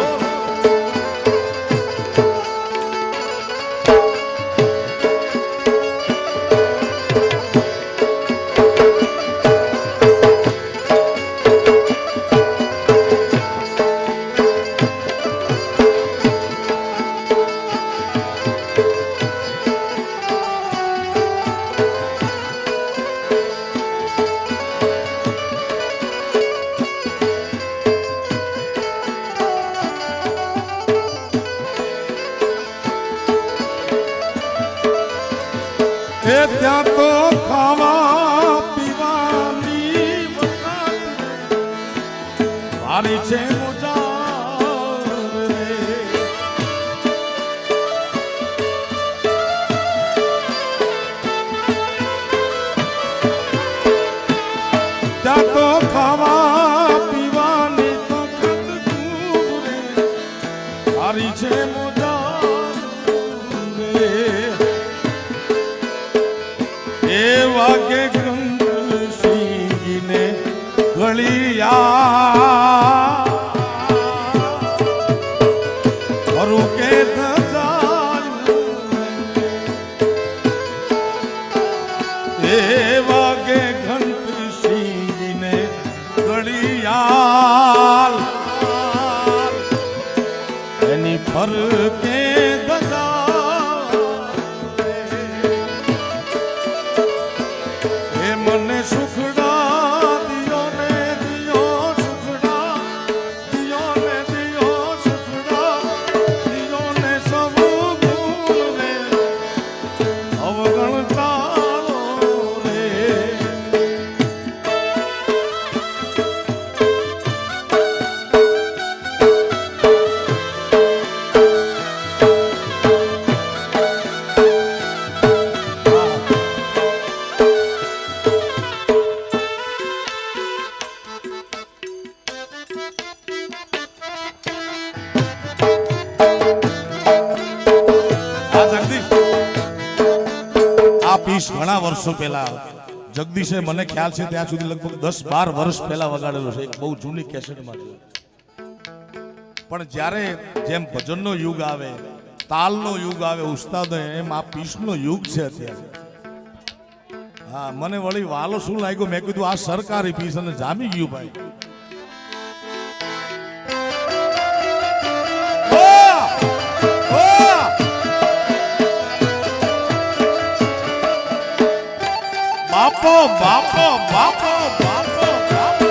એ ત્યાં તો ખાવા પીવાની વખત મારી છે મુજાર રે. ત્યાં તો ખાવા પીવાની વખત ખૂબ રે મારી છે મુજાર રે. એ વાગે ઘંટસિંહને ગળિયા ખરું કે ધજાયું. એ વાગે ઘંટસિંહને ગળિયા એની ફરકે મને સુખડા દિયો ને દિયો સુખડા દિયો ને દિયો સુખડા દિયો ને સબ ગુણ રે અવગણ ટાળો રે. ઘણા વર્ષો પહેલા જગદીશે મને ખ્યાલ છે ત્યાં સુધી લગભગ 10-12 વર્ષ પહેલા વગાડેલો છે. એક બહુ જૂની કેસેટમાં છે. પણ જ્યારે જેમ ભજનનો યુગ આવે, તાલનો યુગ આવે, ઉસ્તાદો એમ આ પીસનો યુગ છે અત્યારે. હા, મને વળી વાલો શું લાગ્યો, મેં કીધું આ સરકારી પીસ અને જામી ગયું ભાઈ. બાપો બાપો બાપો બાપો બાપો.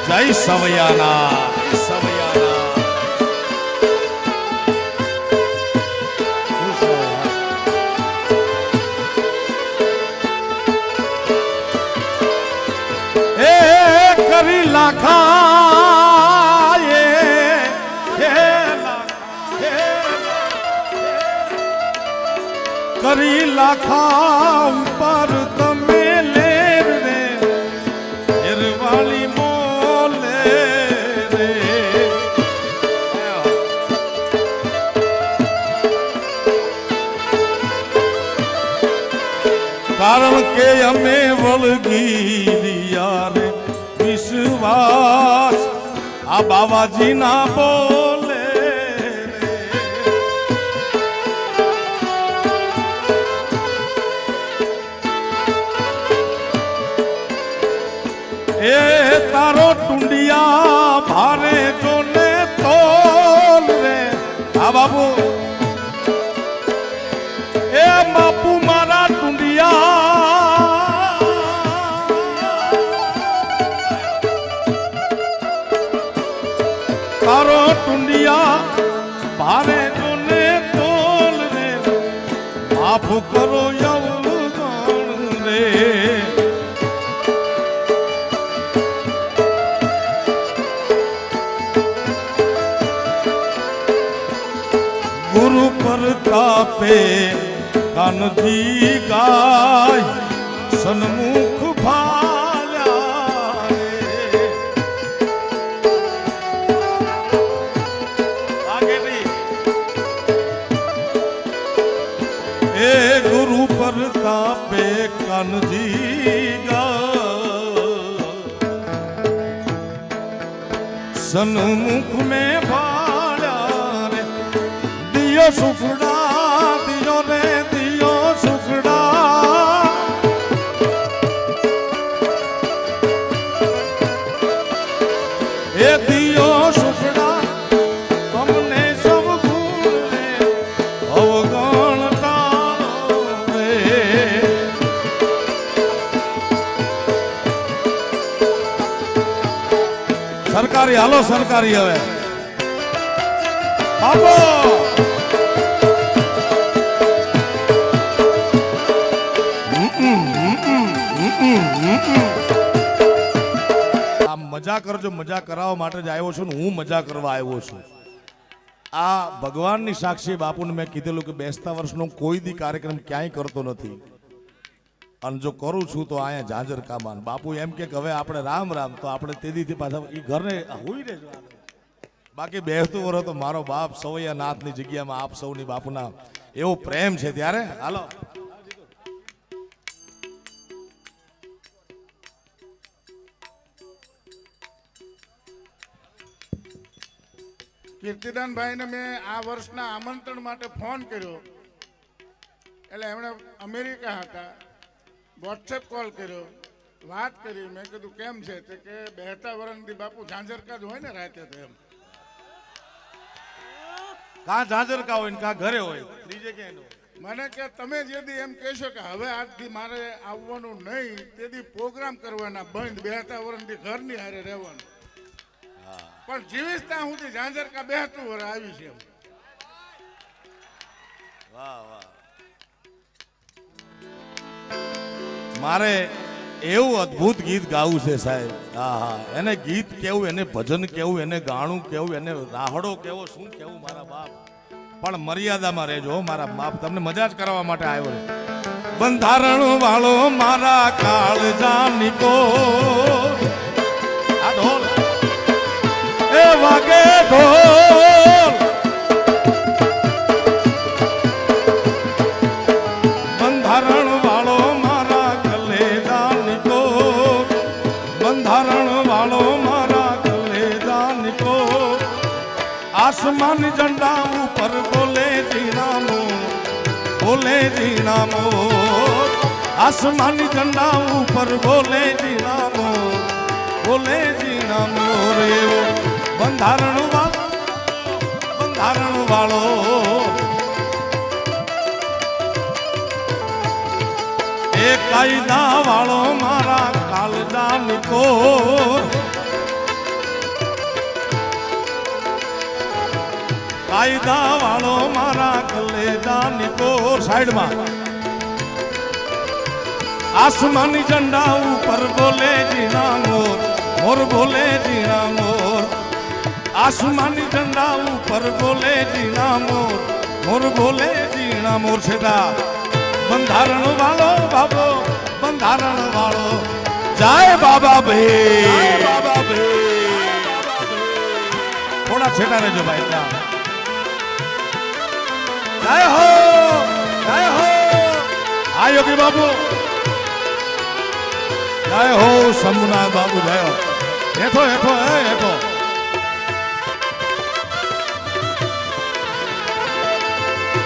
જય સવયાના સવયાના. એ કરી લાખા કરી લાખા ઉપર તમે લેર રે એરવાળી કારણ કે અમે વળગી રહ્યા રે વિશ્વાસ આ બાવાજી ના બોલે રે. એ તારો ટુંડિયા ભારે જોને તોલ રે આ બાબુ. એ બાપુ મારા ટુંડિયા તારો ટુંડિયા ભારે જોને તોલ રે માફ કરો અવગણ રે. ગુરુ પ્રતાપે કાનજી ગાય સન્મુખ ભાલ્યા રે. એ ગુરુ પ્રતાપે કાનજી ગાય સન્મુખ में भाड़ा દિયો સુખડા દિયો રે દિયો સુખડા એ દિયો સુખડા અમને સૌ ભૂલે અવગણતા રે સરકારી હાલો સરકારી હવે બાપો આ મજા કરજો મજા કરાવવા માટે જ આવ્યો છું ને હું મજા કરવા આવ્યો છું આ ભગવાનની સાક્ષી બાપુને મેં કીધેલું કે બેસતા વર્ષનો કોઈ દી કાર્યક્રમ ક્યાંય કરતો નથી અને જો કરું છું તો અહીંયા ઝાંઝર કામાન બાપુ એમ કે હવે આપણે રામ રામ તો આપણે તેદીથી પાછા એ ઘરને હોઈ રહેજો બાકી બેસતું વરો તો મારો બાપ સવૈયા નાથની જગ્યામાં આપ સૌની બાપુના એવો પ્રેમ છે ત્યારે હાલો કીર્તિદાનભાઈને મેં આ વર્ષના આમંત્રણ માટે ફોન કર્યો એટલે એમણે અમેરિકા હતા વોટ્સએપ કોલ કર્યો વાત કરી મેં કીધું કેમ છે તે કે બેહતા વરણથી બાપુ ઝાંઝરકા જ હોય ને રાતે તો એમ કા ઝાંઝરકા હોય ને કા ઘરે હોય બીજે ક્યાંય ન હોય મને કે તમે જેદી એમ કહેશો કે હવે આજથી મારે આવવાનું નહીં તેથી પ્રોગ્રામ કરવાના બંધ બેહતા વરણથી ઘરની હારે રહેવાનું પણ જીવીશ ત્યાં સુધી ઝાંઝરકા બેહતું વર આવી છે વાહ વાહ મારે એવું અદ્ભુત ગીત ગાવું છે સાહેબ હા હા એને ગીત કેવું એને ભજન કેવું એને ગાણું કેવું એને રાહડો કેવો શું કેવું મારા બાપ પણ મર્યાદામાં રહેજો મારા બાપ તમને મજા જ કરવા માટે આવ્યો છે બંધારણ વાળો મારા કાળજાનિકો આ ઢોલ એ વાગે ઢોલ બંધારણ વાળો મારા કલેજાનિકો બંધારણ વાળો મારા કલેજાનિકો આસમાન ઝંડા ઉપર બોલે જીનામો આસમાન ઝંડા ઉપર બોલે જીનામો રેવો બંધારણ વાળો એ કાયદા વાળો મારા કાળજાનિકો કાયદા વાળો મારા કલેજાનિકો સાઈડમાં આસમાની ઝંડા ઉપર બોલે જીના મોર બોલે જીના મોર આસમાની ઝંડા ઉપર બોલે જીના મોર બોલે જીના મોર છેડા બંધારણ વાળો બાબો બંધારણ વાળો જય બાબા ભાઈ થોડા છેટા રહેજો ભાઈ જય હો આ યોગી બાબુ જય હો શંભુનાથ બાબુ જય હો હેઠો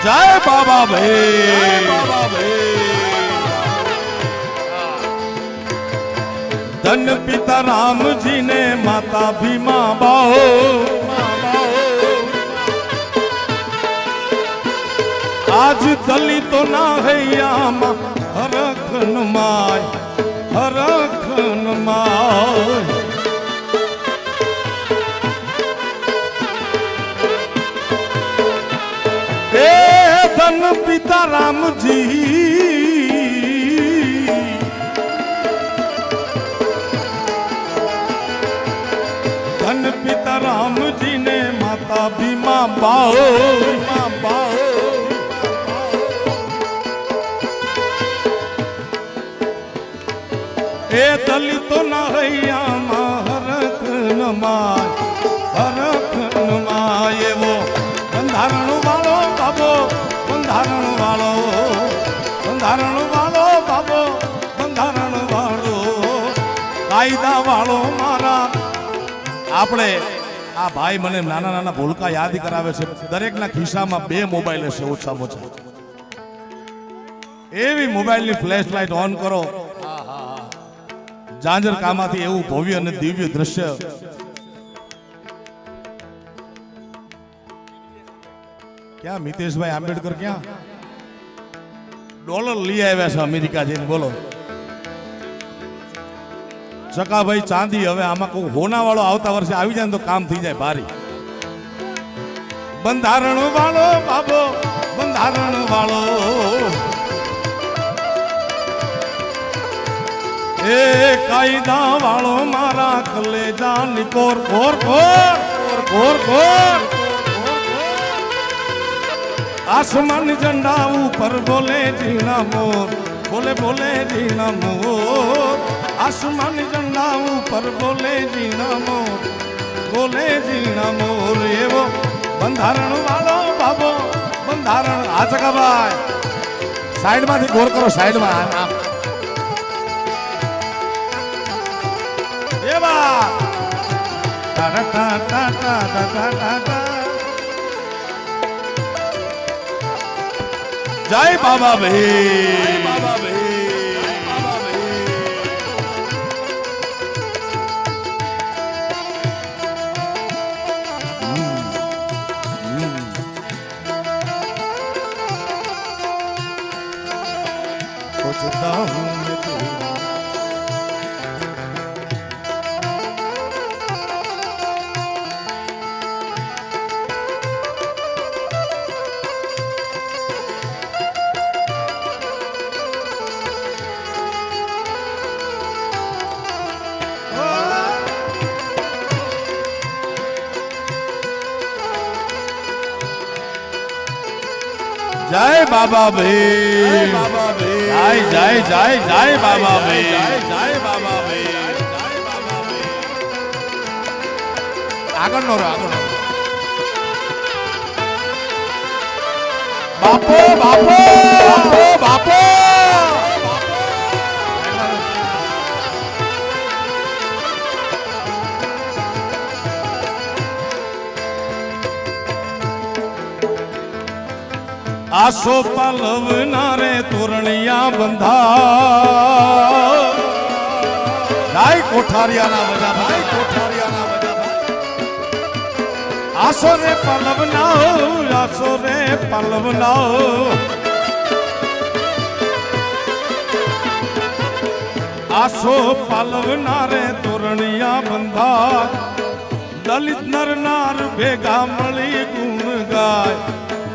જય બાબા ભાઈ ધન પિતા રામજી ને માતા ભીમા બાઓ આજ દલિતો ના હૈયામાં હરખન માય એ ધન પિતા રામજી ધન પિતા રામજી ને માતા ભીમા બાઓ એ દલિતો ના હૈયામાં હરખન માય એવો બંધારણ વાળો બાબો બંધારણ વાળો બાબો બંધારણ વાળો કાયદા વાળો મારા આપણે આ ભાઈ મને નાના નાના ભૂલકા યાદ કરાવે છે. દરેકના ખિસ્સામાં 2 મોબાઈલ હશે ઓછામાં ઓછા. એવી મોબાઈલની ફ્લેશ લાઇટ ઓન કરો, ઝાંઝર કામાંથી એવું ભવ્ય અને દિવ્ય દ્રશ્ય. ક્યાં મિતેશભાઈ આંબેડકર ક્યાં ડોલર લઈ આવ્યા છે અમેરિકા જઈને? બોલો ચકાભાઈ ચાંદી. હવે આમાં કોઈ હોના વાળો આવતા વર્ષે આવી જાય ને તો કામ થઈ જાય ભારી. બંધારણ વાળો બાબો, બંધારણ વાળો, એ કાયદા વાળો મારા કલેજા ની કોર કોર કોર કોર કોર. આસમાન ઝંડા ઉપર બોલે ઝીણા મોર, બોલે બોલે ઝીણા મોર. આસમાન ઝંડા ઉપર બોલે ઝીણા મોર, બોલે ઝીણા મોર. એવો બંધારણ વાળો બાબો, બંધારણ. આ ચકાભાઈ સાઈડમાંથી ગોર કરો, સાઈડમાં આમ. એવા ટા ટા ટા ટા ટા ટા ટા. જય બાબા ભાઈ, બાબા ભાઈ, બાબા ભાઈ. सोचता हूँ मैं तेरा. जय बाबा भाई, बाबा भाई, जय जय जय जय बाबा भाई, जय जय बाबा भाई, जय बाबा भाई. આગળ નો આગળ. બાપો બાપો બાપો બાપો. आसो पलवना रे तोरणिया बंधा. भाई कोठारिया ना बजा, भाई कोठारिया ना बजा. आसो रे पलवना, आसो रे पलवना. आसो पलवना रे तोरणिया बंधा. दलित नर नार भेगा मળી गुण गाय,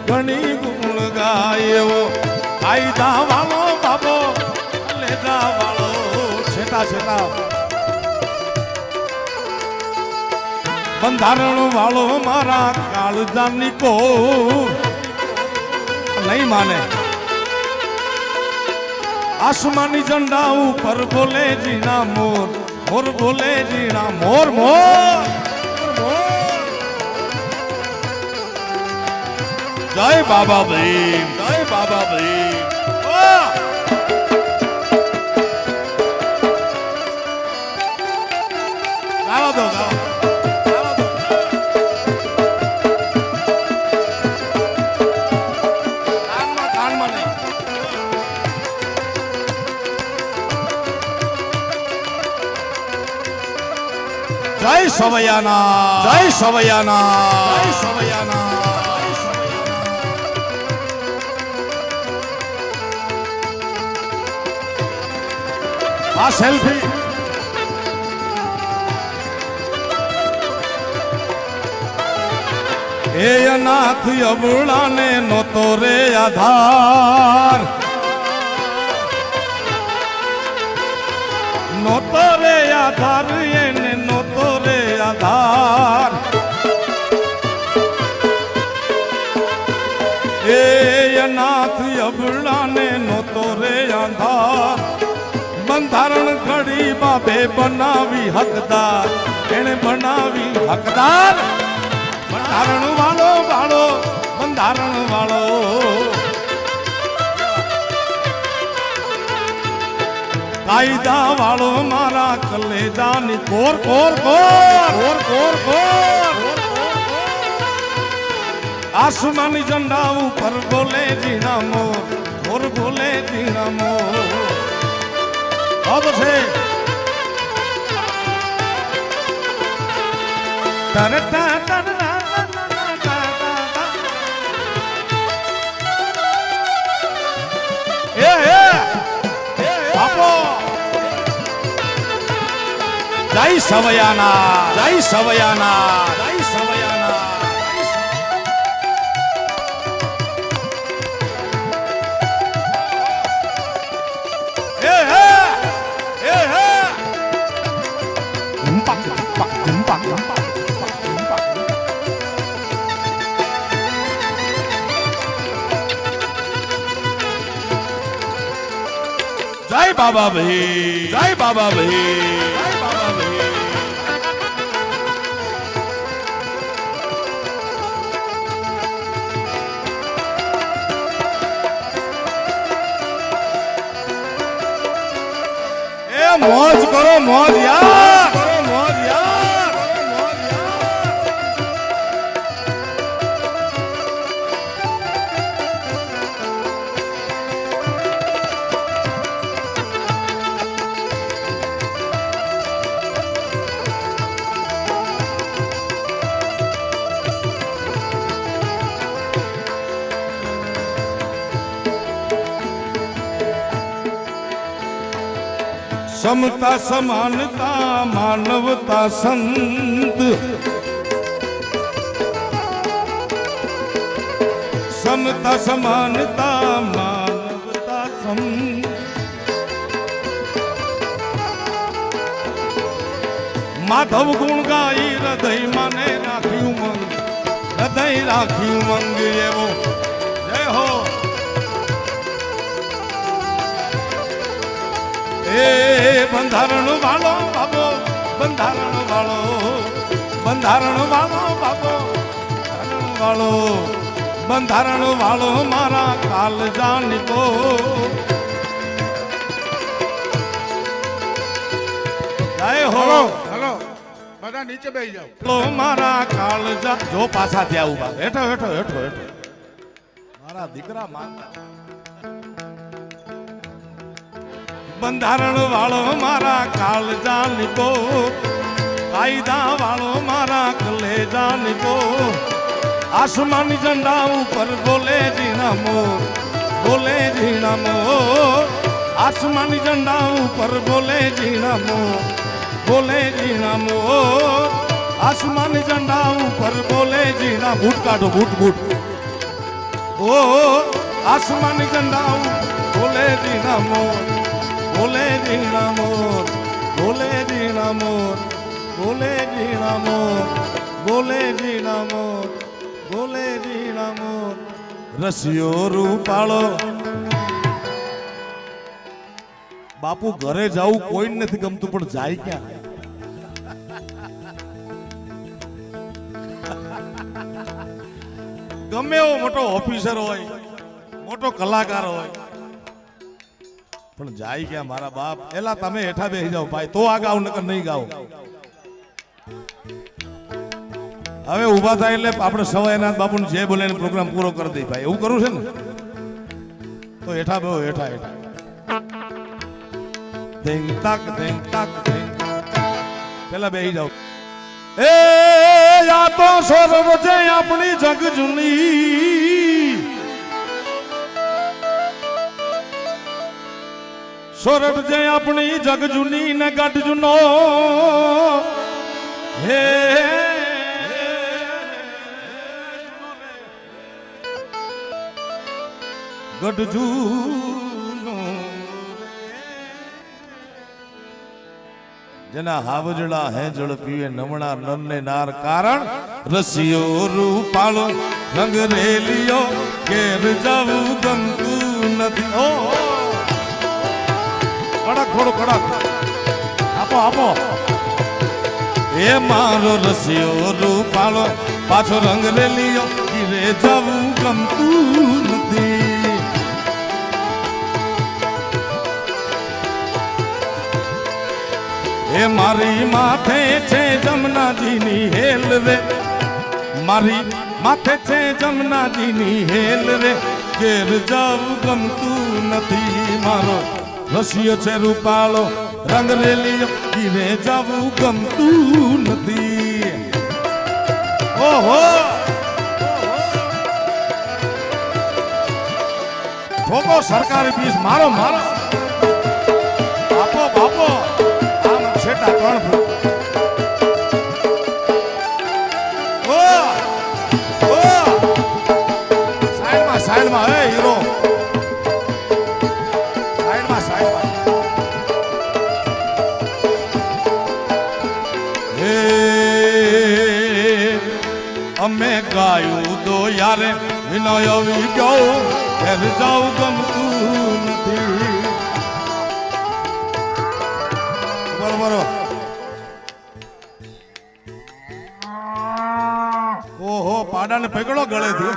घणी गुण गायो. कायदा वालो बाबो, लेजा वालो छेटा छेटा. બંધારણ વાળો મારા કાળજાની કો નહીં માને. આસમાની ઝંડા ઉપર બોલે જીણા મોર, મોર બોલે જીણા મોર મોર. जय बाबा भीम, जय बाबा भीम. गाओ दो, गाओ दो. कान में नहीं. जय सवयाना, जय सवयाना, जय सवयाना. आ सेल्फी ए अनाथ अबुला ने नोतो रे आधार, नोतो रे आधार, ये ने नोतो रे आधार. ए अनाथ अबुला ने नोतो रे आधार. બંધારણ ઘડી બાબે બનાવી હકદાર, એને બનાવી હકદાર. બંધારણ વાળો વાળો, બંધારણ વાળો. કાયદા વાળો મારા કલેજાની કોર કોર કોર કોર કોર કોર. આસમાની ઝંડા ઉપર બોલે ઝીણા મોર બોલે ઝીણા મોર હવે છે તરતા તરતા જય સવયાના જય સવયાના જય સવયાના જય બાબા ભાઈ જય બાબા ભાઈ મોજ કરો મોજ યાર કરો મોજ યાર समता समानता मानवता संत समता समानता मानवता संत माधव गुण गाई हृदय माने राख्યું મંગ હૃદય રાખ્યું મંગ એવો જય હો એ બંધારણ વાળો બાબો બંધારણ વાળો બંધારણ વાળો બાબો બંધારણ વાળો મારા કાલ જાનકો જય હો હલો બધા નીચે બેસી જાઓ લો મારા કાળ જા જો પાછા ત્યાં ઉભા હેઠો હેઠો હેઠો હેઠો મારા દીકરા માનતા બંધારણ વાળો મારા કાળજા નીકો કાયદા વાળો મારા કલેજા નીકો આસમાની ઝંડા ઉપર બોલે ઝીણા મોર આસમાની ઝંડા ઉપર બોલે ઝીણા મોર આસમાની ઝંડા ઉપર બોલે ઝીણા બૂટ કાઢો બૂટ ઓ આસમાની ઝંડા ઉપર બોલે ઝીણા મોર બોલે ઝીણા મોર બોલે ઝીણા મોર બોલે ઝીણા મોર બોલે ઝીણા મોર બોલે ઝીણા મોર રસિયો રૂપાળો બાપુ ઘરે જાવું કોઈ નથી ગમતું પણ જાય ક્યાં ગમે એવો મોટો ઓફિસર હોય મોટો કલાકાર હોય પણ જાય ક્યાં મારા બાપ એલા તમે હેઠા બેસી જાઓ ભાઈ તો આ ગાવ નકર નહીં ગાવ હવે ઊભા થાય એટલે આપણે સવાયનાથ બાપુને જે બોલે પ્રોગ્રામ પૂરો કરી દઈ ભાઈ એવું કરું છે ને તો હેઠા બેહો હેઠા ધેંગ તાક પેલા બેસી જાઓ એ યા તો સોરવ છે આપણી જગ જૂની સોરઠ જે આપણી જગ જૂની ને ગઢ જૂનો હે ગઢ જૂનો જેના હાવજડા હેજળ પીવે નમણા નરને નાર કારણ રસિયો રૂપાળો રંગ રેલિયો ઘેર જવું ગમતું નથી ઓ કડક થોડું કડક આપો એ મારો રસિયો રૂપાળો પાછો રંગ રેલિયો ઘેરે જવું ગમતું નથી એ મારી માથે છે જમનાજીની હેલ રે મારી માથે છે જમનાજીની હેલ રે ઘેર જવું ગમતું નથી મારો રસિયો છે રૂપાળો રંગ રેલીયો ઘીરે જવું ગમતું નથી ઓહો ઠોકો સરકારી પીસ મારો મારો બાપો બાપો આમ છેટા 3 ફૂટ સાઈડમાં હે હીરો સાઈડમાં હે અમે ગાયું તો યારે વિનય આવી ગયો ઘેર જાઉં ગમતું નથી બરોબર ઓહો પાડાને પકડો ગળેથી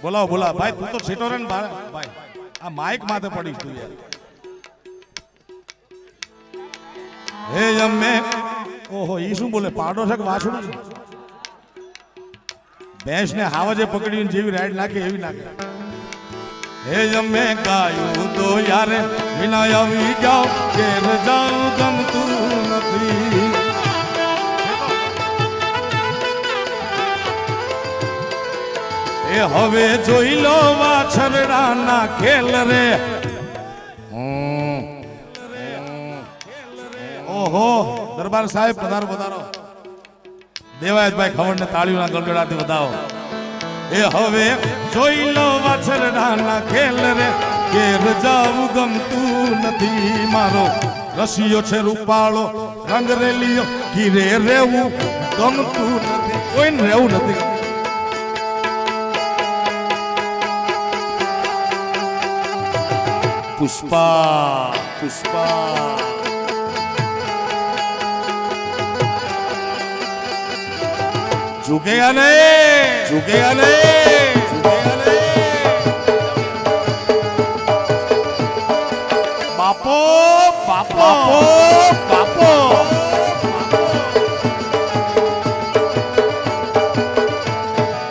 બોલાવો બોલા ભાઈ તું તો છેટો રે ને ભાઈ આ માઇક માથે પડીશ તું યાર હે અમે ઓહો ઈ શું બોલે પાડો છે કે વાછડું છે ભેંસ ને હાવજે પકડીને જેવી રાઈડ નાખે એવી નાખે હે અમે ગાયું તો યારે વિના આવી જાઓ ઘેર જાઉં ગમતું નથી એ હવે જોઈ લો વાછરડાના ખેલ રે ઓહો દરબાર સાહેબ પધારો પધારો દેવાયતભાઈ ખવડને તાળીઓના ગળગડાથી વધાવો એ હવે જોઈ લો વાછરડાના ખેલ રે ઘેર જાવું ગમતું નથી મારો રસિયો છે રૂપાળો રંગ રેલીયો ઘીરે રહેવું ગમતું નથી કોઈને રહેવું નથી પુષ્પા પુષ્પા झुकेगा नहीं झुकेगा नहीं झुकेगा नहीं बापो बापो बापो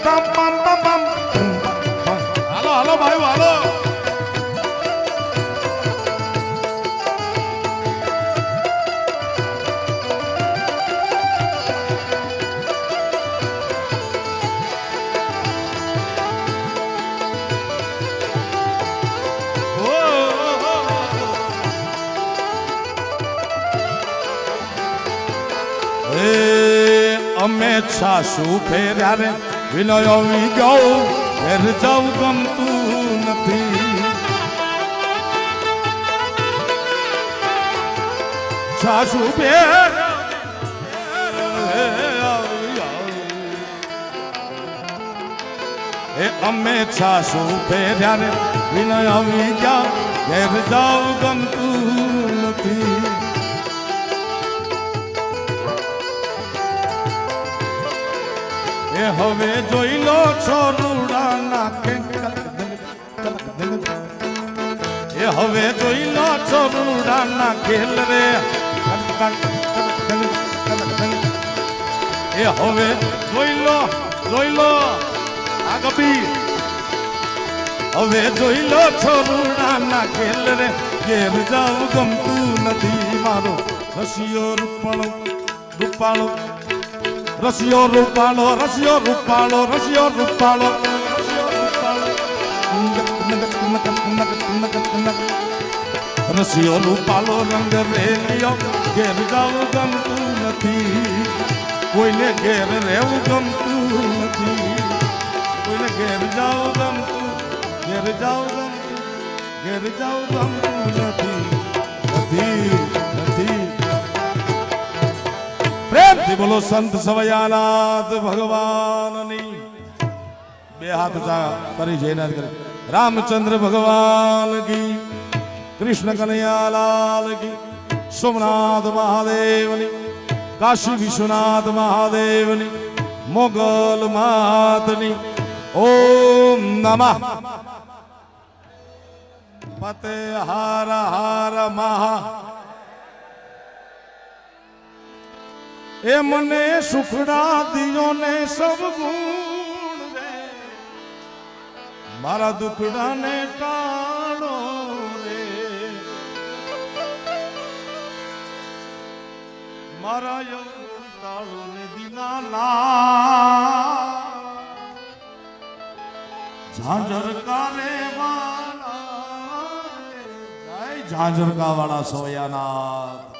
बम बम बम बम हालो हालो भाई हालो અમે છાસુ ફેર્યા રે વિનય આવી ગયો ઘેર જાઉં ગમતું નથી છાસુ એ અમે છાસુ ફેર્યા રે વિનય આવી ગયા ઘેર જાઉં ગમતું નથી એ હવે જોઈ લો છોરુડા નાખે એ હવે જોઈ લો છોરુડા ના ખેલ રે એ હવે જોઈ લો આ કપી હવે જોઈ લો છોરુડા ના ખેલ રે ઘેર જાવ ગમતું નથી મારો રસિયો રૂપાળો રસિયો રૂપાળો રસિયો રૂપાળો રસિયો રૂપાળો રસિયો રૂપાળો રંગ રેલિયો ઘેર જાવું ગમતું નથી કોઈને ઘેર રહેવું ગમતું નથી કોઈને ઘેર જાવું ગમતું નથી પ્રેમથી બોલો સંત સવયાનાથ ભગવાનની બે હાથ કરી જયનાથ કરે રામચંદ્ર ભગવાન કી કૃષ્ણ કનૈયાલાલ કી સોમનાથ મહાદેવની કાશી વિશ્વનાથ મહાદેવની મોગલ માતની ઓમ નમઃ પતે હાર હાર મહા એ મને સુખડા દિયો ને સબ ગુણ રે મારા દુખડા ને ટાળો રે મારા યંગુણ ટાળો ને દીનાના ઝાંઝરકા રે વાળા જય ઝાંઝરકા વાળા સોયાનાથ